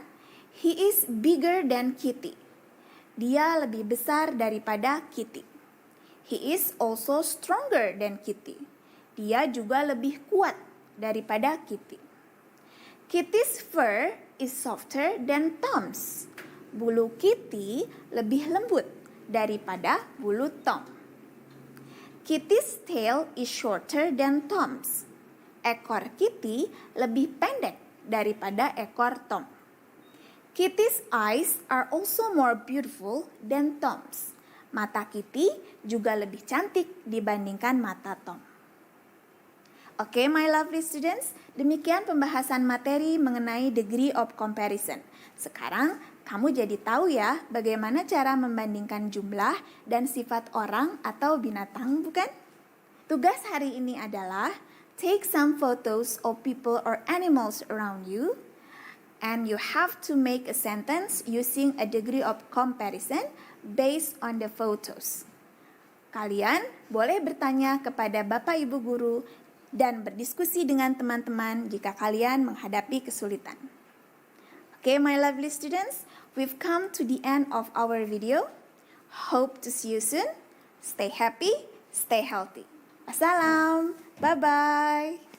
he is bigger than Kitty. Dia lebih besar daripada Kitty. He is also stronger than Kitty. Dia juga lebih kuat daripada Kitty. Kitty's fur is softer than Tom's. Bulu Kitty lebih lembut daripada bulu Tom. Kitty's tail is shorter than Tom's. Ekor Kitty lebih pendek daripada ekor Tom. Kitty's eyes are also more beautiful than Tom's. Mata Kitty juga lebih cantik dibandingkan mata Tom. Oke, my lovely students, demikian pembahasan materi mengenai degree of comparison. Sekarang kamu jadi tahu ya bagaimana cara membandingkan jumlah dan sifat orang atau binatang, bukan? Tugas hari ini adalah take some photos of people or animals around you, and you have to make a sentence using a degree of comparison based on the photos. Kalian boleh bertanya kepada Bapak Ibu Guru dan berdiskusi dengan teman-teman jika kalian menghadapi kesulitan. Okay, my lovely students, we've come to the end of our video. Hope to see you soon. Stay happy, stay healthy. Wassalam. Bye-bye.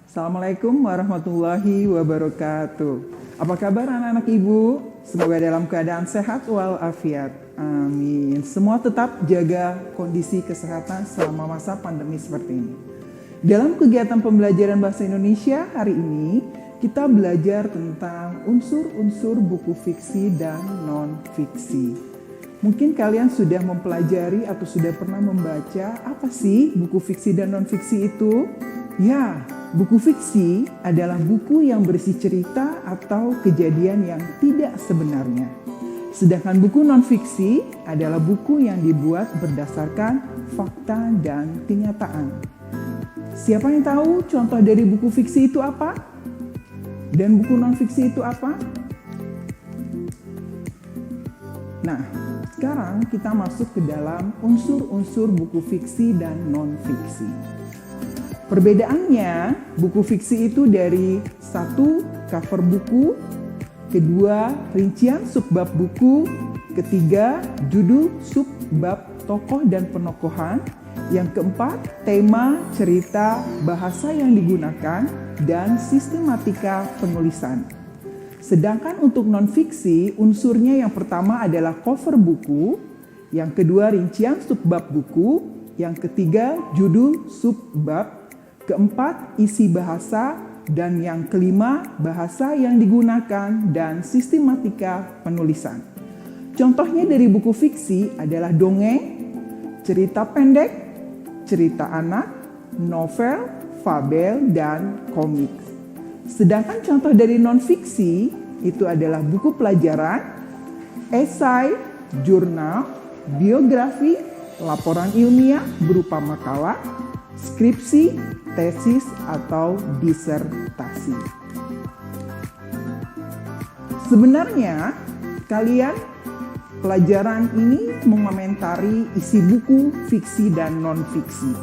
Assalamualaikum warahmatullahi wabarakatuh. Apa kabar anak-anak ibu? Semoga dalam keadaan sehat walafiat. Amin. Semua tetap jaga kondisi kesehatan selama masa pandemi seperti ini. Dalam kegiatan pembelajaran bahasa Indonesia hari ini, kita belajar tentang unsur-unsur buku fiksi dan non-fiksi. Mungkin kalian sudah mempelajari atau sudah pernah membaca apa sih buku fiksi dan non-fiksi itu? Ya, buku fiksi adalah buku yang berisi cerita atau kejadian yang tidak sebenarnya. Sedangkan buku non-fiksi adalah buku yang dibuat berdasarkan fakta dan kenyataan. Siapa yang tahu contoh dari buku fiksi itu apa? Dan buku non-fiksi itu apa? Nah, sekarang kita masuk ke dalam unsur-unsur buku fiksi dan non-fiksi. Perbedaannya, buku fiksi itu dari 1. Cover buku, 2. Rincian subbab buku, 3. Judul subbab tokoh dan penokohan, yang 4. Tema, cerita, bahasa yang digunakan, dan sistematika penulisan. Sedangkan untuk non-fiksi, unsurnya yang pertama adalah cover buku, yang kedua rincian subbab buku, yang ketiga judul subbab, keempat isi bahasa, dan yang kelima bahasa yang digunakan dan sistematika penulisan. Contohnya dari buku fiksi adalah dongeng, cerita pendek, cerita anak, novel, fabel, dan komik. Sedangkan contoh dari non-fiksi itu adalah buku pelajaran, esai, jurnal, biografi, laporan ilmiah berupa makalah, skripsi, tesis, atau disertasi. Sebenarnya kalian pelajaran ini mengomentari isi buku fiksi dan non-fiksi.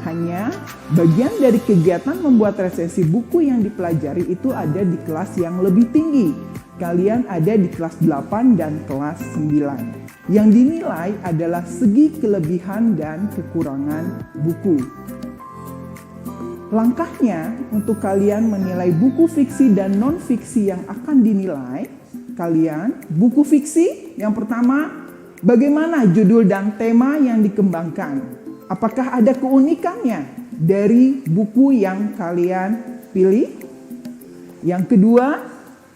Hanya bagian dari kegiatan membuat resensi buku yang dipelajari itu ada di kelas yang lebih tinggi. Kalian ada di kelas 8 dan kelas 9. Yang dinilai adalah segi kelebihan dan kekurangan buku. Langkahnya untuk kalian menilai buku fiksi dan non-fiksi yang akan dinilai, kalian buku fiksi yang pertama, bagaimana judul dan tema yang dikembangkan? Apakah ada keunikannya dari buku yang kalian pilih? Yang kedua,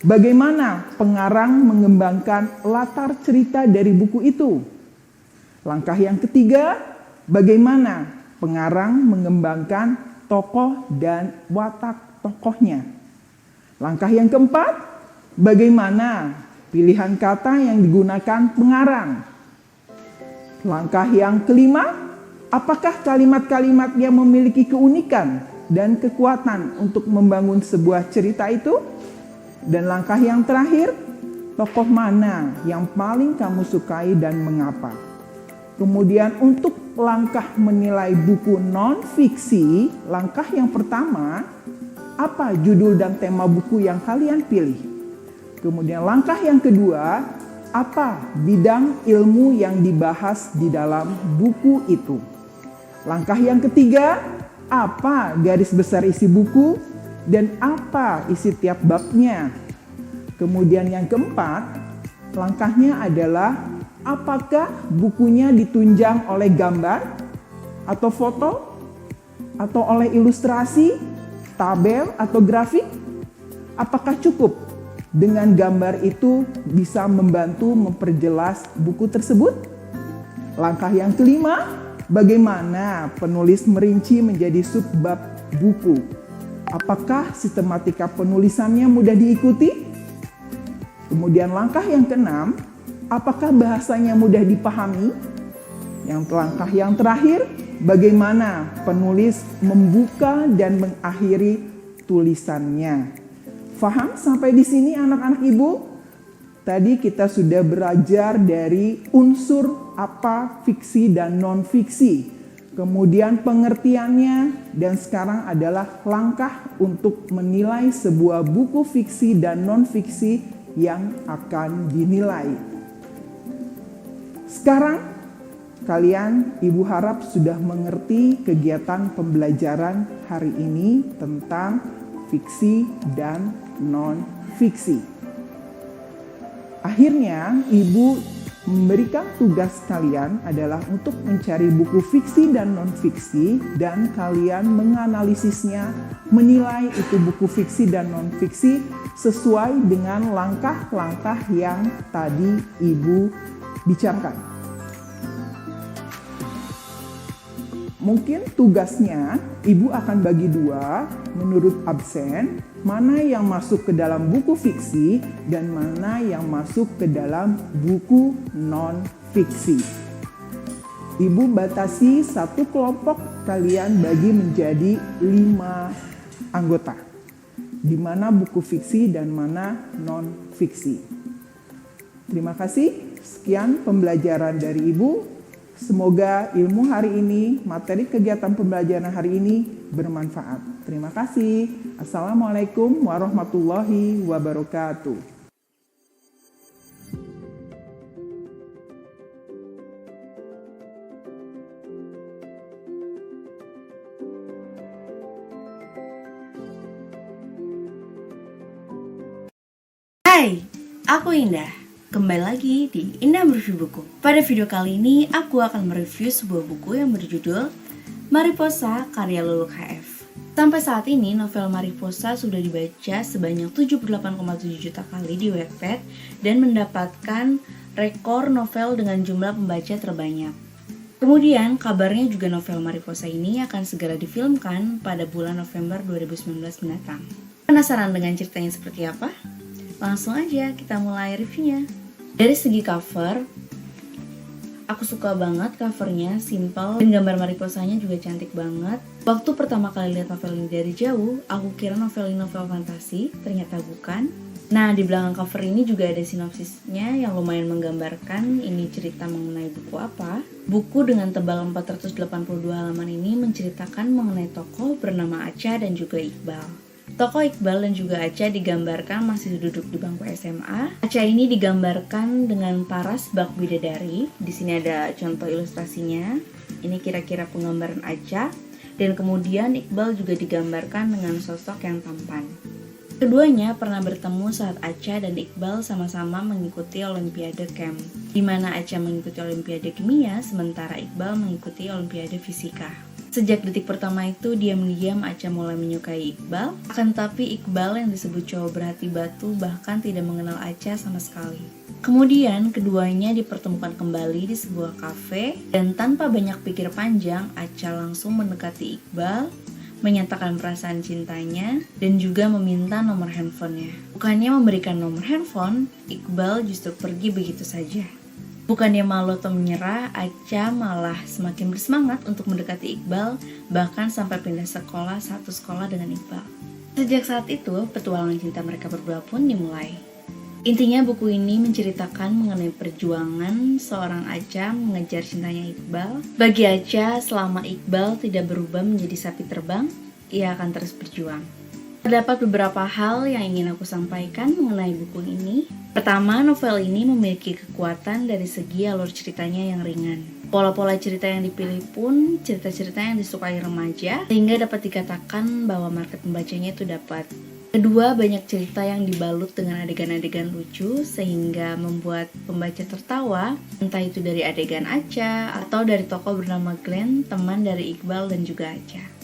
bagaimana pengarang mengembangkan latar cerita dari buku itu? Langkah yang ketiga, bagaimana pengarang mengembangkan tokoh dan watak tokohnya? Langkah yang keempat, bagaimana pilihan kata yang digunakan pengarang? Langkah yang kelima, apakah kalimat-kalimat yang memiliki keunikan dan kekuatan untuk membangun sebuah cerita itu? Dan langkah yang terakhir, tokoh mana yang paling kamu sukai dan mengapa? Kemudian untuk langkah menilai buku non-fiksi, langkah yang pertama, apa judul dan tema buku yang kalian pilih? Kemudian langkah yang kedua, apa bidang ilmu yang dibahas di dalam buku itu? Langkah yang ketiga, apa garis besar isi buku dan apa isi tiap babnya? Kemudian yang keempat, langkahnya adalah apakah bukunya ditunjang oleh gambar atau foto atau oleh ilustrasi, tabel atau grafik? Apakah cukup dengan gambar itu bisa membantu memperjelas buku tersebut? Langkah yang kelima, bagaimana penulis merinci menjadi subbab buku? Apakah sistematika penulisannya mudah diikuti? Kemudian langkah yang keenam, apakah bahasanya mudah dipahami? Yang langkah yang terakhir, bagaimana penulis membuka dan mengakhiri tulisannya? Faham sampai di sini anak-anak ibu? Tadi kita sudah belajar dari unsur apa fiksi dan non-fiksi. Kemudian pengertiannya, dan sekarang adalah langkah untuk menilai sebuah buku fiksi dan non-fiksi yang akan dinilai. Sekarang sekalian, Ibu harap sudah mengerti kegiatan pembelajaran hari ini tentang fiksi dan non-fiksi. Akhirnya, Ibu memberikan tugas kalian adalah untuk mencari buku fiksi dan non-fiksi dan kalian menganalisisnya, menilai itu buku fiksi dan non-fiksi sesuai dengan langkah-langkah yang tadi Ibu bicarakan. Mungkin tugasnya Ibu akan bagi dua menurut absen, mana yang masuk ke dalam buku fiksi dan mana yang masuk ke dalam buku non-fiksi. Ibu batasi satu kelompok kalian bagi menjadi 5 anggota, di mana buku fiksi dan mana non-fiksi. Terima kasih, sekian pembelajaran dari Ibu. Semoga ilmu hari ini, materi kegiatan pembelajaran hari ini bermanfaat. Terima kasih. Assalamualaikum warahmatullahi wabarakatuh. Hai, aku Indah. Kembali lagi di Indah Mereview Buku. Pada video kali ini, aku akan mereview sebuah buku yang berjudul Mariposa karya Luluk HF. Sampai saat ini, novel Mariposa sudah dibaca sebanyak 78,7 juta kali di Wattpad dan mendapatkan rekor novel dengan jumlah pembaca terbanyak. Kemudian, kabarnya juga novel Mariposa ini akan segera difilmkan pada bulan November 2019 mendatang. Penasaran dengan ceritanya seperti apa? Langsung aja kita mulai reviewnya. Dari segi cover, aku suka banget covernya, simple dan gambar mariposanya juga cantik banget. Waktu pertama kali lihat novel ini dari jauh, aku kira novel ini novel fantasi, ternyata bukan. Nah, di belakang cover ini juga ada sinopsisnya yang lumayan menggambarkan ini cerita mengenai buku apa. Buku dengan tebal 482 halaman ini menceritakan mengenai tokoh bernama Acha dan juga Iqbal. Tokoh Iqbal dan juga Acha digambarkan masih duduk di bangku SMA. Acha ini digambarkan dengan paras bak bidadari. Di sini ada contoh ilustrasinya. Ini kira-kira penggambaran Acha. Dan kemudian Iqbal juga digambarkan dengan sosok yang tampan. Keduanya pernah bertemu saat Acha dan Iqbal sama-sama mengikuti Olimpiade Chem, di mana Acha mengikuti Olimpiade Kimia, sementara Iqbal mengikuti Olimpiade Fisika. Sejak detik pertama itu, diam-diam Acha mulai menyukai Iqbal. Akan tetapi Iqbal yang disebut cowok berhati batu bahkan tidak mengenal Acha sama sekali. Kemudian keduanya dipertemukan kembali di sebuah kafe dan tanpa banyak pikir panjang, Acha langsung mendekati Iqbal, menyatakan perasaan cintanya dan juga meminta nomor handphonenya. Bukannya memberikan nomor handphone, Iqbal justru pergi begitu saja. Bukannya malu atau menyerah, Acha malah semakin bersemangat untuk mendekati Iqbal, bahkan sampai pindah sekolah satu sekolah dengan Iqbal. Sejak saat itu, petualangan cinta mereka berdua pun dimulai. Intinya buku ini menceritakan mengenai perjuangan seorang Acha mengejar cintanya Iqbal. Bagi Acha, selama Iqbal tidak berubah menjadi sapi terbang, ia akan terus berjuang. Terdapat beberapa hal yang ingin aku sampaikan mengenai buku ini. Pertama, novel ini memiliki kekuatan dari segi alur ceritanya yang ringan. Pola-pola cerita yang dipilih pun cerita-cerita yang disukai remaja, sehingga dapat dikatakan bahwa market pembacanya itu dapat. Kedua, banyak cerita yang dibalut dengan adegan-adegan lucu, sehingga membuat pembaca tertawa, entah itu dari adegan Acha atau dari tokoh bernama Glenn, teman dari Iqbal dan juga Acha.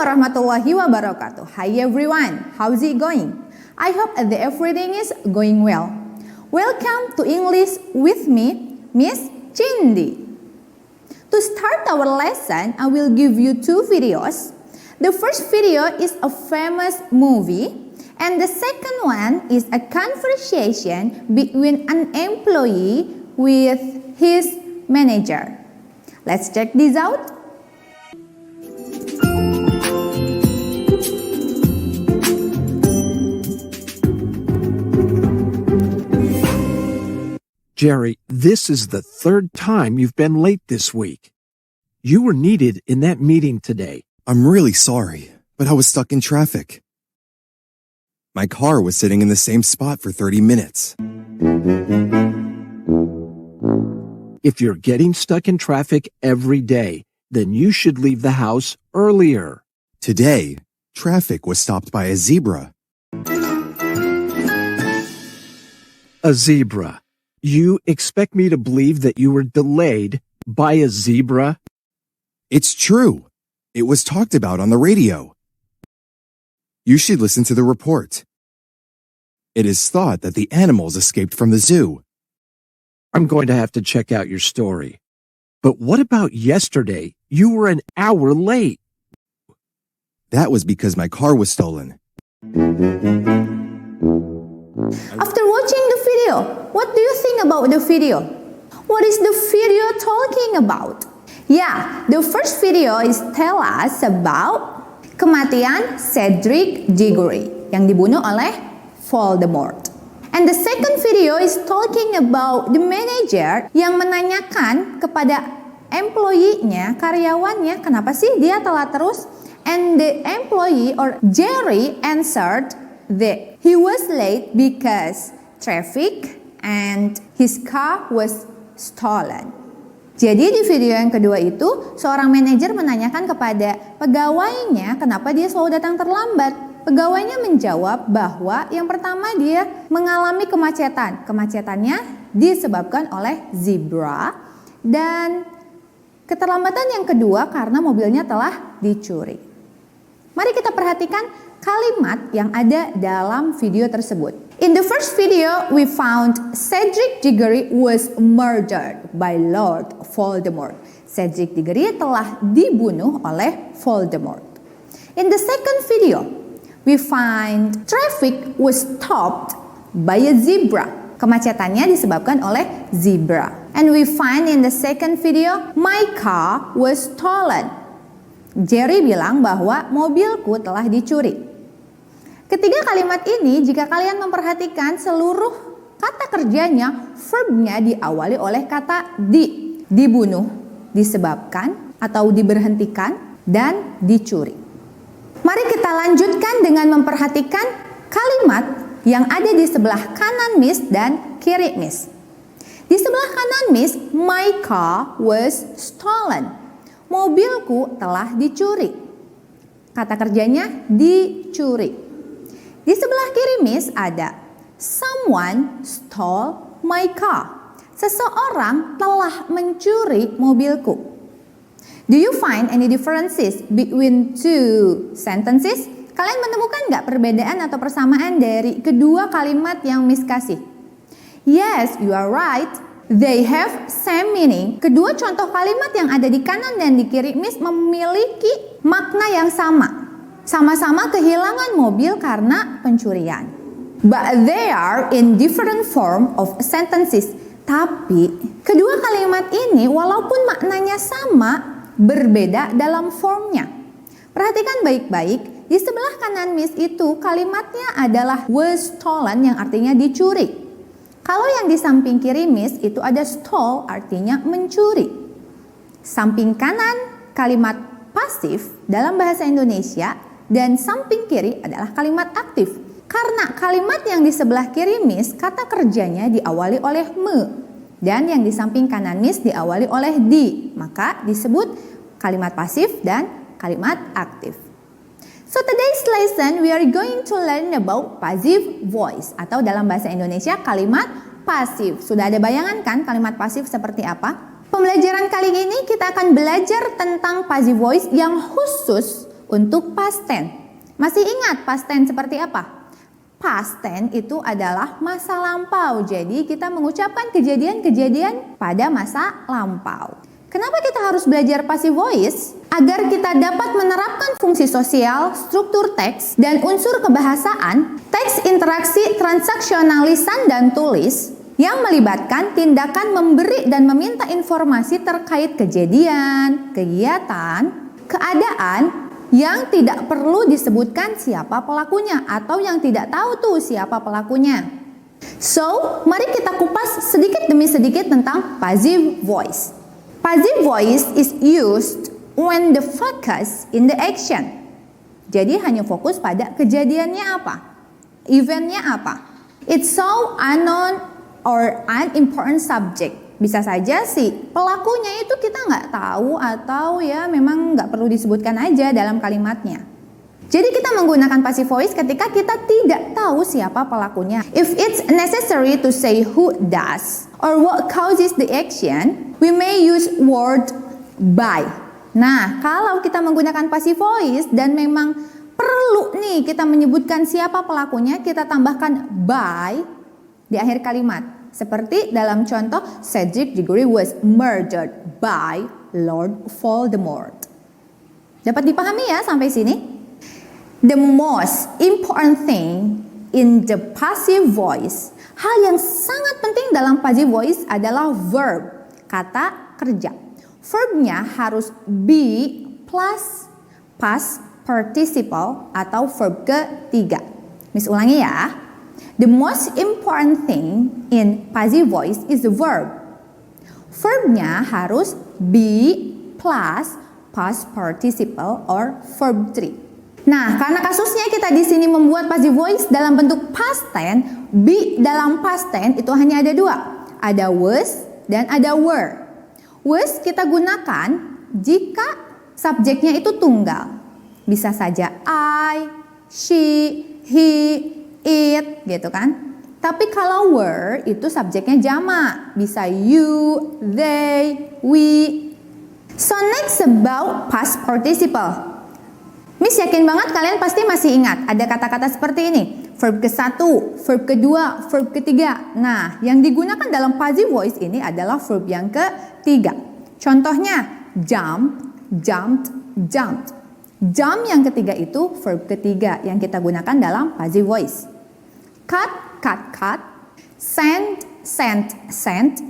warahmatullahi wabarakatuh. Hi everyone, how's it going? I hope that everything is going well. Welcome to English with me, Miss Cindy. To start our lesson, I will give you 2 videos. The first video is a famous movie, and the second one is a conversation between an employee with his manager. Let's check this out. Jerry, this is the 3rd time you've been late this week. You were needed in that meeting today. I'm really sorry, but I was stuck in traffic. My car was sitting in the same spot for 30 minutes. If you're getting stuck in traffic every day, then you should leave the house earlier. Today, traffic was stopped by a zebra. A zebra. You expect me to believe that you were delayed by a zebra? It's true. It was talked about on the radio. You should listen to the report. It is thought that the animals escaped from the zoo. I'm going to have to check out your story. But what about yesterday? You were an hour late. That was because my car was stolen. After watching the video, what do you think about the video? What is the video talking about? Yeah, the first video is tell us about kematian Cedric Diggory yang dibunuh oleh Voldemort. And the second video is talking about the manager yang menanyakan kepada employee-nya, karyawannya, kenapa sih dia telat terus? And the employee or Jerry answered that he was late because traffic and his car was stolen. Jadi di video yang kedua itu, seorang manajer menanyakan kepada pegawainya kenapa dia selalu datang terlambat. Pegawainya menjawab bahwa yang pertama dia mengalami kemacetan. Kemacetannya disebabkan oleh zebra, dan keterlambatan yang kedua karena mobilnya telah dicuri. Mari kita perhatikan kalimat yang ada dalam video tersebut. In the first video, we found Cedric Diggory was murdered by Lord Voldemort. Cedric Diggory telah dibunuh oleh Voldemort. In the second video, we find traffic was stopped by a zebra. Kemacetannya disebabkan oleh zebra. And we find in the second video, my car was stolen. Jerry bilang bahwa mobilku telah dicuri. Ketiga kalimat ini, jika kalian memperhatikan seluruh kata kerjanya, verbnya diawali oleh kata di. Dibunuh, disebabkan, atau diberhentikan, dan dicuri. Mari kita lanjutkan dengan memperhatikan kalimat yang ada di sebelah kanan Miss dan kiri Miss. Di sebelah kanan Miss, my car was stolen. Mobilku telah dicuri. Kata kerjanya dicuri. Di sebelah kiri Miss ada someone stole my car. Seseorang telah mencuri mobilku. Do you find any differences between two sentences? Kalian menemukan nggak perbedaan atau persamaan dari kedua kalimat yang Miss kasih? Yes, you are right. They have same meaning. Kedua contoh kalimat yang ada di kanan dan di kiri Miss memiliki makna yang sama. Sama-sama kehilangan mobil karena pencurian. But they are in different form of sentences. Tapi kedua kalimat ini walaupun maknanya sama, berbeda dalam formnya. Perhatikan baik-baik, di sebelah kanan Miss itu kalimatnya adalah was stolen yang artinya dicuri. Kalau yang di samping kiri Miss itu ada stole artinya mencuri. Samping kanan kalimat pasif dalam bahasa Indonesia dan samping kiri adalah kalimat aktif. Karena kalimat yang di sebelah kiri Miss kata kerjanya diawali oleh me dan yang di samping kanan Miss diawali oleh di, maka disebut kalimat pasif dan kalimat aktif. So today's lesson we are going to learn about passive voice atau dalam bahasa Indonesia kalimat pasif. Sudah ada bayangan kan kalimat pasif seperti apa? Pembelajaran kali ini kita akan belajar tentang passive voice yang khusus Untuk past tense, masih ingat past tense seperti apa? Past tense itu adalah masa lampau. Jadi kita mengucapkan kejadian-kejadian pada masa lampau. Kenapa kita harus belajar passive voice? Agar kita dapat menerapkan fungsi sosial, struktur teks, dan unsur kebahasaan, teks interaksi transaksional lisan dan tulis yang melibatkan tindakan memberi dan meminta informasi terkait kejadian, kegiatan, keadaan yang tidak perlu disebutkan siapa pelakunya atau yang tidak tahu tuh siapa pelakunya. So, mari kita kupas sedikit demi sedikit tentang passive voice. Passive voice is used when the focus in the action. Jadi hanya fokus pada kejadiannya apa, eventnya apa. It's so unknown or unimportant subject. Bisa saja sih pelakunya itu kita nggak tahu atau ya memang nggak perlu disebutkan aja dalam kalimatnya. Jadi kita menggunakan passive voice ketika kita tidak tahu siapa pelakunya. If it's necessary to say who does or what causes the action, we may use word by. Nah, kalau kita menggunakan passive voice dan memang perlu nih kita menyebutkan siapa pelakunya, kita tambahkan by di akhir kalimat. Seperti dalam contoh, Cedric Diggory was murdered by Lord Voldemort. Dapat dipahami ya sampai sini? The most important thing in the passive voice, hal yang sangat penting dalam passive voice adalah verb, kata kerja. Verbnya harus be plus past participle atau verb ketiga. Miss ulangi ya. The most important thing in passive voice is the verb. Verbnya harus be plus past participle or verb 3. Nah, karena kasusnya kita di sini membuat passive voice dalam bentuk past tense, be dalam past tense itu hanya ada dua. Ada was dan ada were. Was kita gunakan jika subjeknya itu tunggal. Bisa saja I, she, he, it gitu kan. Tapi kalau were itu subjeknya jamak. Bisa you, they, we. So next about past participle. Miss yakin banget kalian pasti masih ingat ada kata-kata seperti ini. Verb ke-1, verb ke-2, verb ke-3. Nah, yang digunakan dalam passive voice ini adalah verb yang ke-3. Contohnya, jump, jumped, jumped. Jump yang ketiga itu verb ketiga yang kita gunakan dalam passive voice. Cut, cut, cut. Send, sent, sent.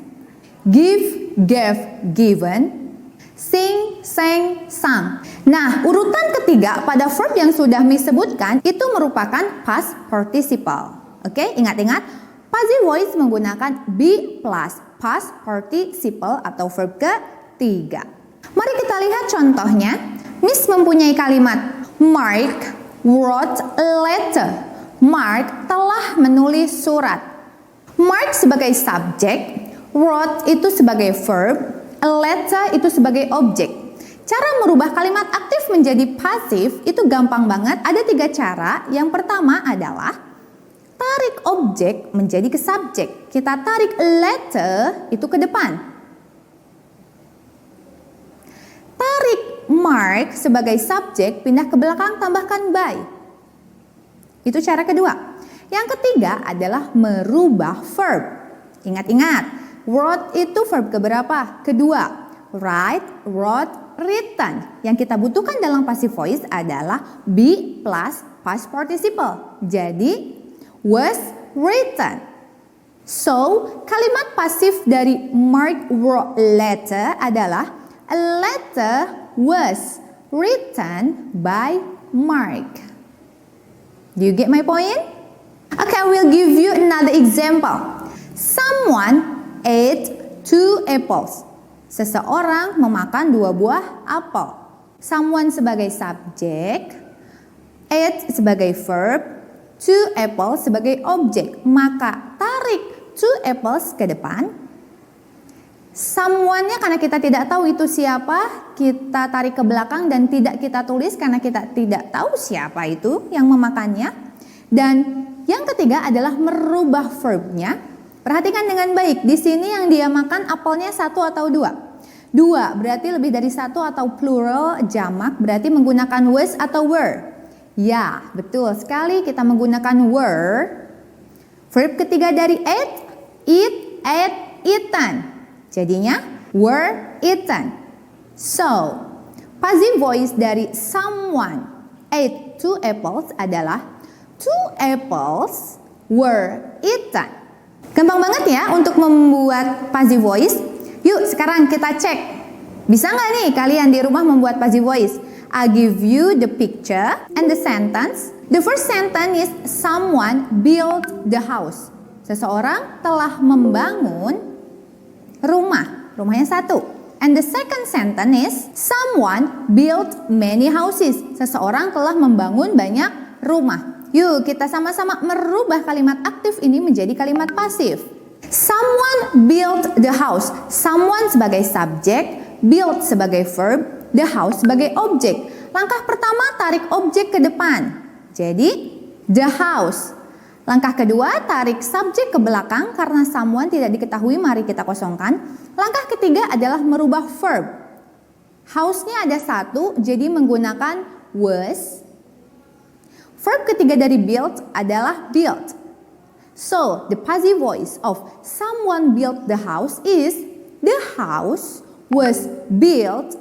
Give, gave, given. Sing, sang, sang. Nah, urutan ketiga pada verb yang sudah Miss sebutkan itu merupakan past participle. Oke, ingat-ingat, passive voice menggunakan be plus past participle atau verb ketiga. Mari kita lihat contohnya. Miss mempunyai kalimat Mark wrote a letter. Mark telah menulis surat. Mark sebagai subjek, wrote itu sebagai verb, a letter itu sebagai objek. Cara merubah kalimat aktif menjadi pasif itu gampang banget. Ada 3 cara. Yang pertama adalah tarik objek menjadi ke subjek. Kita tarik letter itu ke depan. Tarik Mark sebagai subjek pindah ke belakang, tambahkan by. Itu cara kedua. Yang ketiga adalah merubah verb. Ingat-ingat, wrote itu verb keberapa? Kedua. Write, wrote, written. Yang kita butuhkan dalam passive voice adalah be plus past participle. Jadi was written. So, kalimat pasif dari Mark wrote letter adalah a letter was written by Mark. Do you get my point? Okay, I will give you another example. Someone ate 2 apples. Seseorang memakan 2 buah apel. Someone sebagai subjek, ate sebagai verb, 2 apples sebagai objek. Maka tarik 2 apples ke depan. Someone-nya karena kita tidak tahu itu siapa, kita tarik ke belakang dan tidak kita tulis karena kita tidak tahu siapa itu yang memakannya. Dan yang ketiga adalah merubah verbnya. Perhatikan dengan baik, di sini yang dia makan apelnya 1 atau 2. 2 berarti lebih dari satu atau plural jamak berarti menggunakan was atau were. Ya, betul sekali kita menggunakan were. Verb ketiga dari eat, ate, eaten. Jadinya were eaten. So, passive voice dari someone ate 2 apples adalah 2 apples were eaten. Gampang banget ya untuk membuat passive voice. Yuk sekarang kita cek. Bisa nggak nih kalian di rumah membuat passive voice? I give you the picture and the sentence. The first sentence is someone built the house. Seseorang telah membangun rumah. Rumahnya satu. And the second sentence is someone built many houses. Seseorang telah membangun banyak rumah. Yuk kita sama-sama merubah kalimat aktif ini menjadi kalimat pasif. Someone built the house. Someone sebagai subjek, built sebagai verb, the house sebagai objek. Langkah pertama tarik objek ke depan. Jadi the house. Langkah kedua tarik subjek ke belakang karena someone tidak diketahui, mari kita kosongkan. Langkah ketiga adalah merubah verb. House-nya ada satu, jadi menggunakan was. Verb ketiga dari built adalah built. So, the passive voice of someone built the house is the house was built.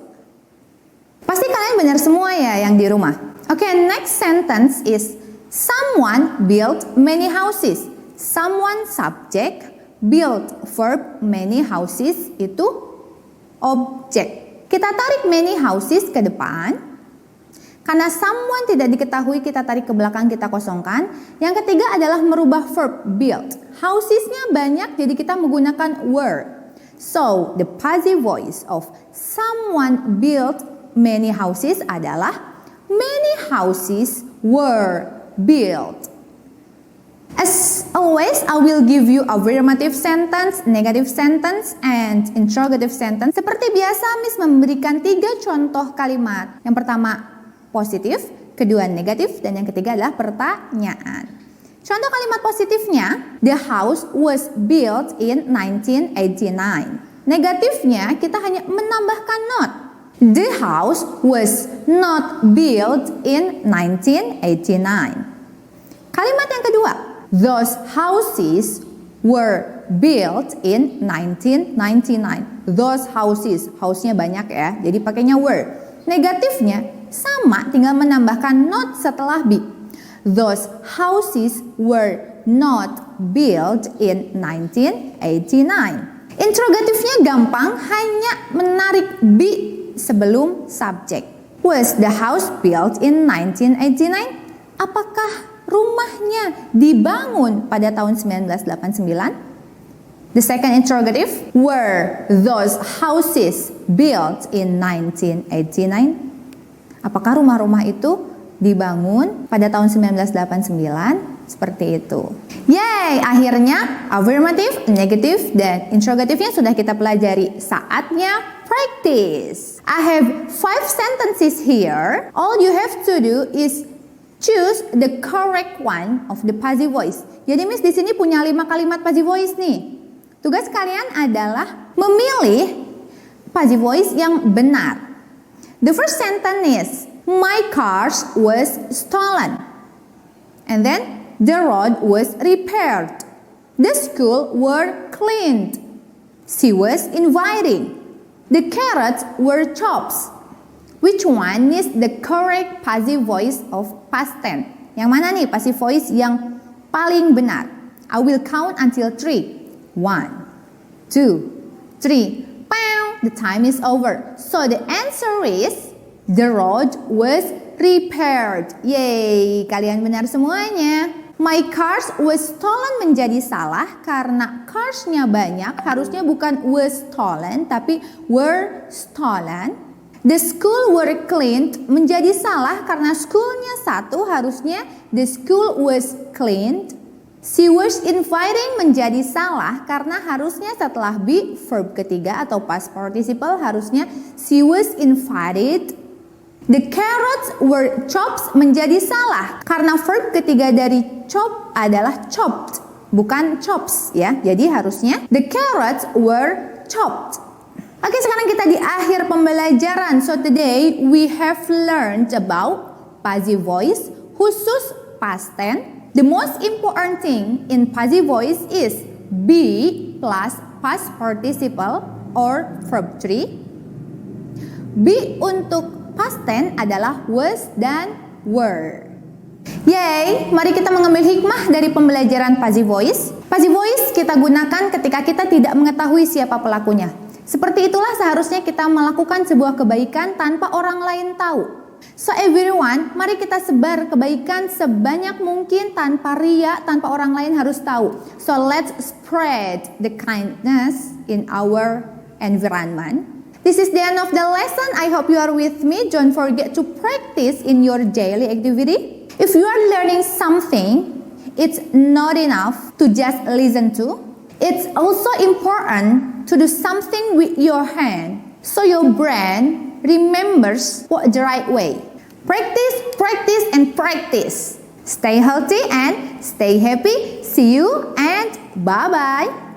Pasti kalian benar semua ya yang di rumah. Oke, next sentence is someone built many houses. Someone subject, built verb, many houses itu objek. Kita tarik many houses ke depan. Karena someone tidak diketahui, kita tarik ke belakang, kita kosongkan. Yang ketiga adalah merubah verb built. Housesnya banyak, jadi kita menggunakan were. So, the passive voice of someone built many houses adalah many houses were built. As always, I will give you affirmative sentence, negative sentence, and interrogative sentence. Seperti biasa, Miss memberikan 3 contoh kalimat. Yang pertama, positif, kedua negatif, dan yang ketiga adalah pertanyaan. Contoh kalimat positifnya, the house was built in 1989. Negatifnya, kita hanya menambahkan not. The house was not built in 1989. Kalimat yang kedua, those houses were built in 1999. Those houses, house-nya banyak ya, jadi pakainya were. Negatifnya, sama, tinggal menambahkan not setelah be. Those houses were not built in 1989. Interrogatifnya gampang, hanya menarik be sebelum subjek. Was the house built in 1989? Apakah rumahnya dibangun pada tahun 1989? The second interrogative, were those houses built in 1989? Apakah rumah-rumah itu dibangun pada tahun 1989? Seperti itu. Yay, akhirnya affirmative, negative, dan interrogatifnya sudah kita pelajari. Saatnya practice. I have 5 sentences here. All you have to do is choose the correct one of the passive voice. Jadi Miss di sini punya 5 kalimat passive voice nih. Tugas kalian adalah memilih passive voice yang benar. The first sentence is, my car was stolen. And then, the road was repaired. The school were cleaned. She was inviting. The carrots were chopped. Which one is the correct passive voice of past tense? Yang mana nih passive voice yang paling benar? I will count until 3. 1, 2, 3. The time is over. So the answer is the road was repaired. Yay, kalian benar semuanya. My cars was stolen menjadi salah karena cars-nya banyak, harusnya bukan was stolen tapi were stolen. The school were cleaned menjadi salah karena schoolnya satu, harusnya the school was cleaned. She was inviting menjadi salah karena harusnya setelah be verb ketiga atau past participle harusnya she was invited. The carrots were chopped menjadi salah karena verb ketiga dari chop adalah chopped, bukan chops ya. Jadi harusnya the carrots were chopped. Oke, sekarang kita di akhir pembelajaran. So today we have learned about passive voice, khusus past tense. The most important thing in passive voice is be plus past participle or verb 3. Be untuk past tense adalah was dan were. Yay, mari kita mengambil hikmah dari pembelajaran passive voice. Passive voice kita gunakan ketika kita tidak mengetahui siapa pelakunya. Seperti itulah seharusnya kita melakukan sebuah kebaikan tanpa orang lain tahu. So everyone, mari kita sebar kebaikan sebanyak mungkin tanpa ria, tanpa orang lain harus tahu. So let's spread the kindness in our environment. This is the end of the lesson. I hope you are with me. Don't forget to practice in your daily activity. If you are learning something, it's not enough to just listen to. It's also important to do something with your hand so your brain remembers what the right way. Practice, practice, and practice. Stay healthy and stay happy. See you and bye-bye.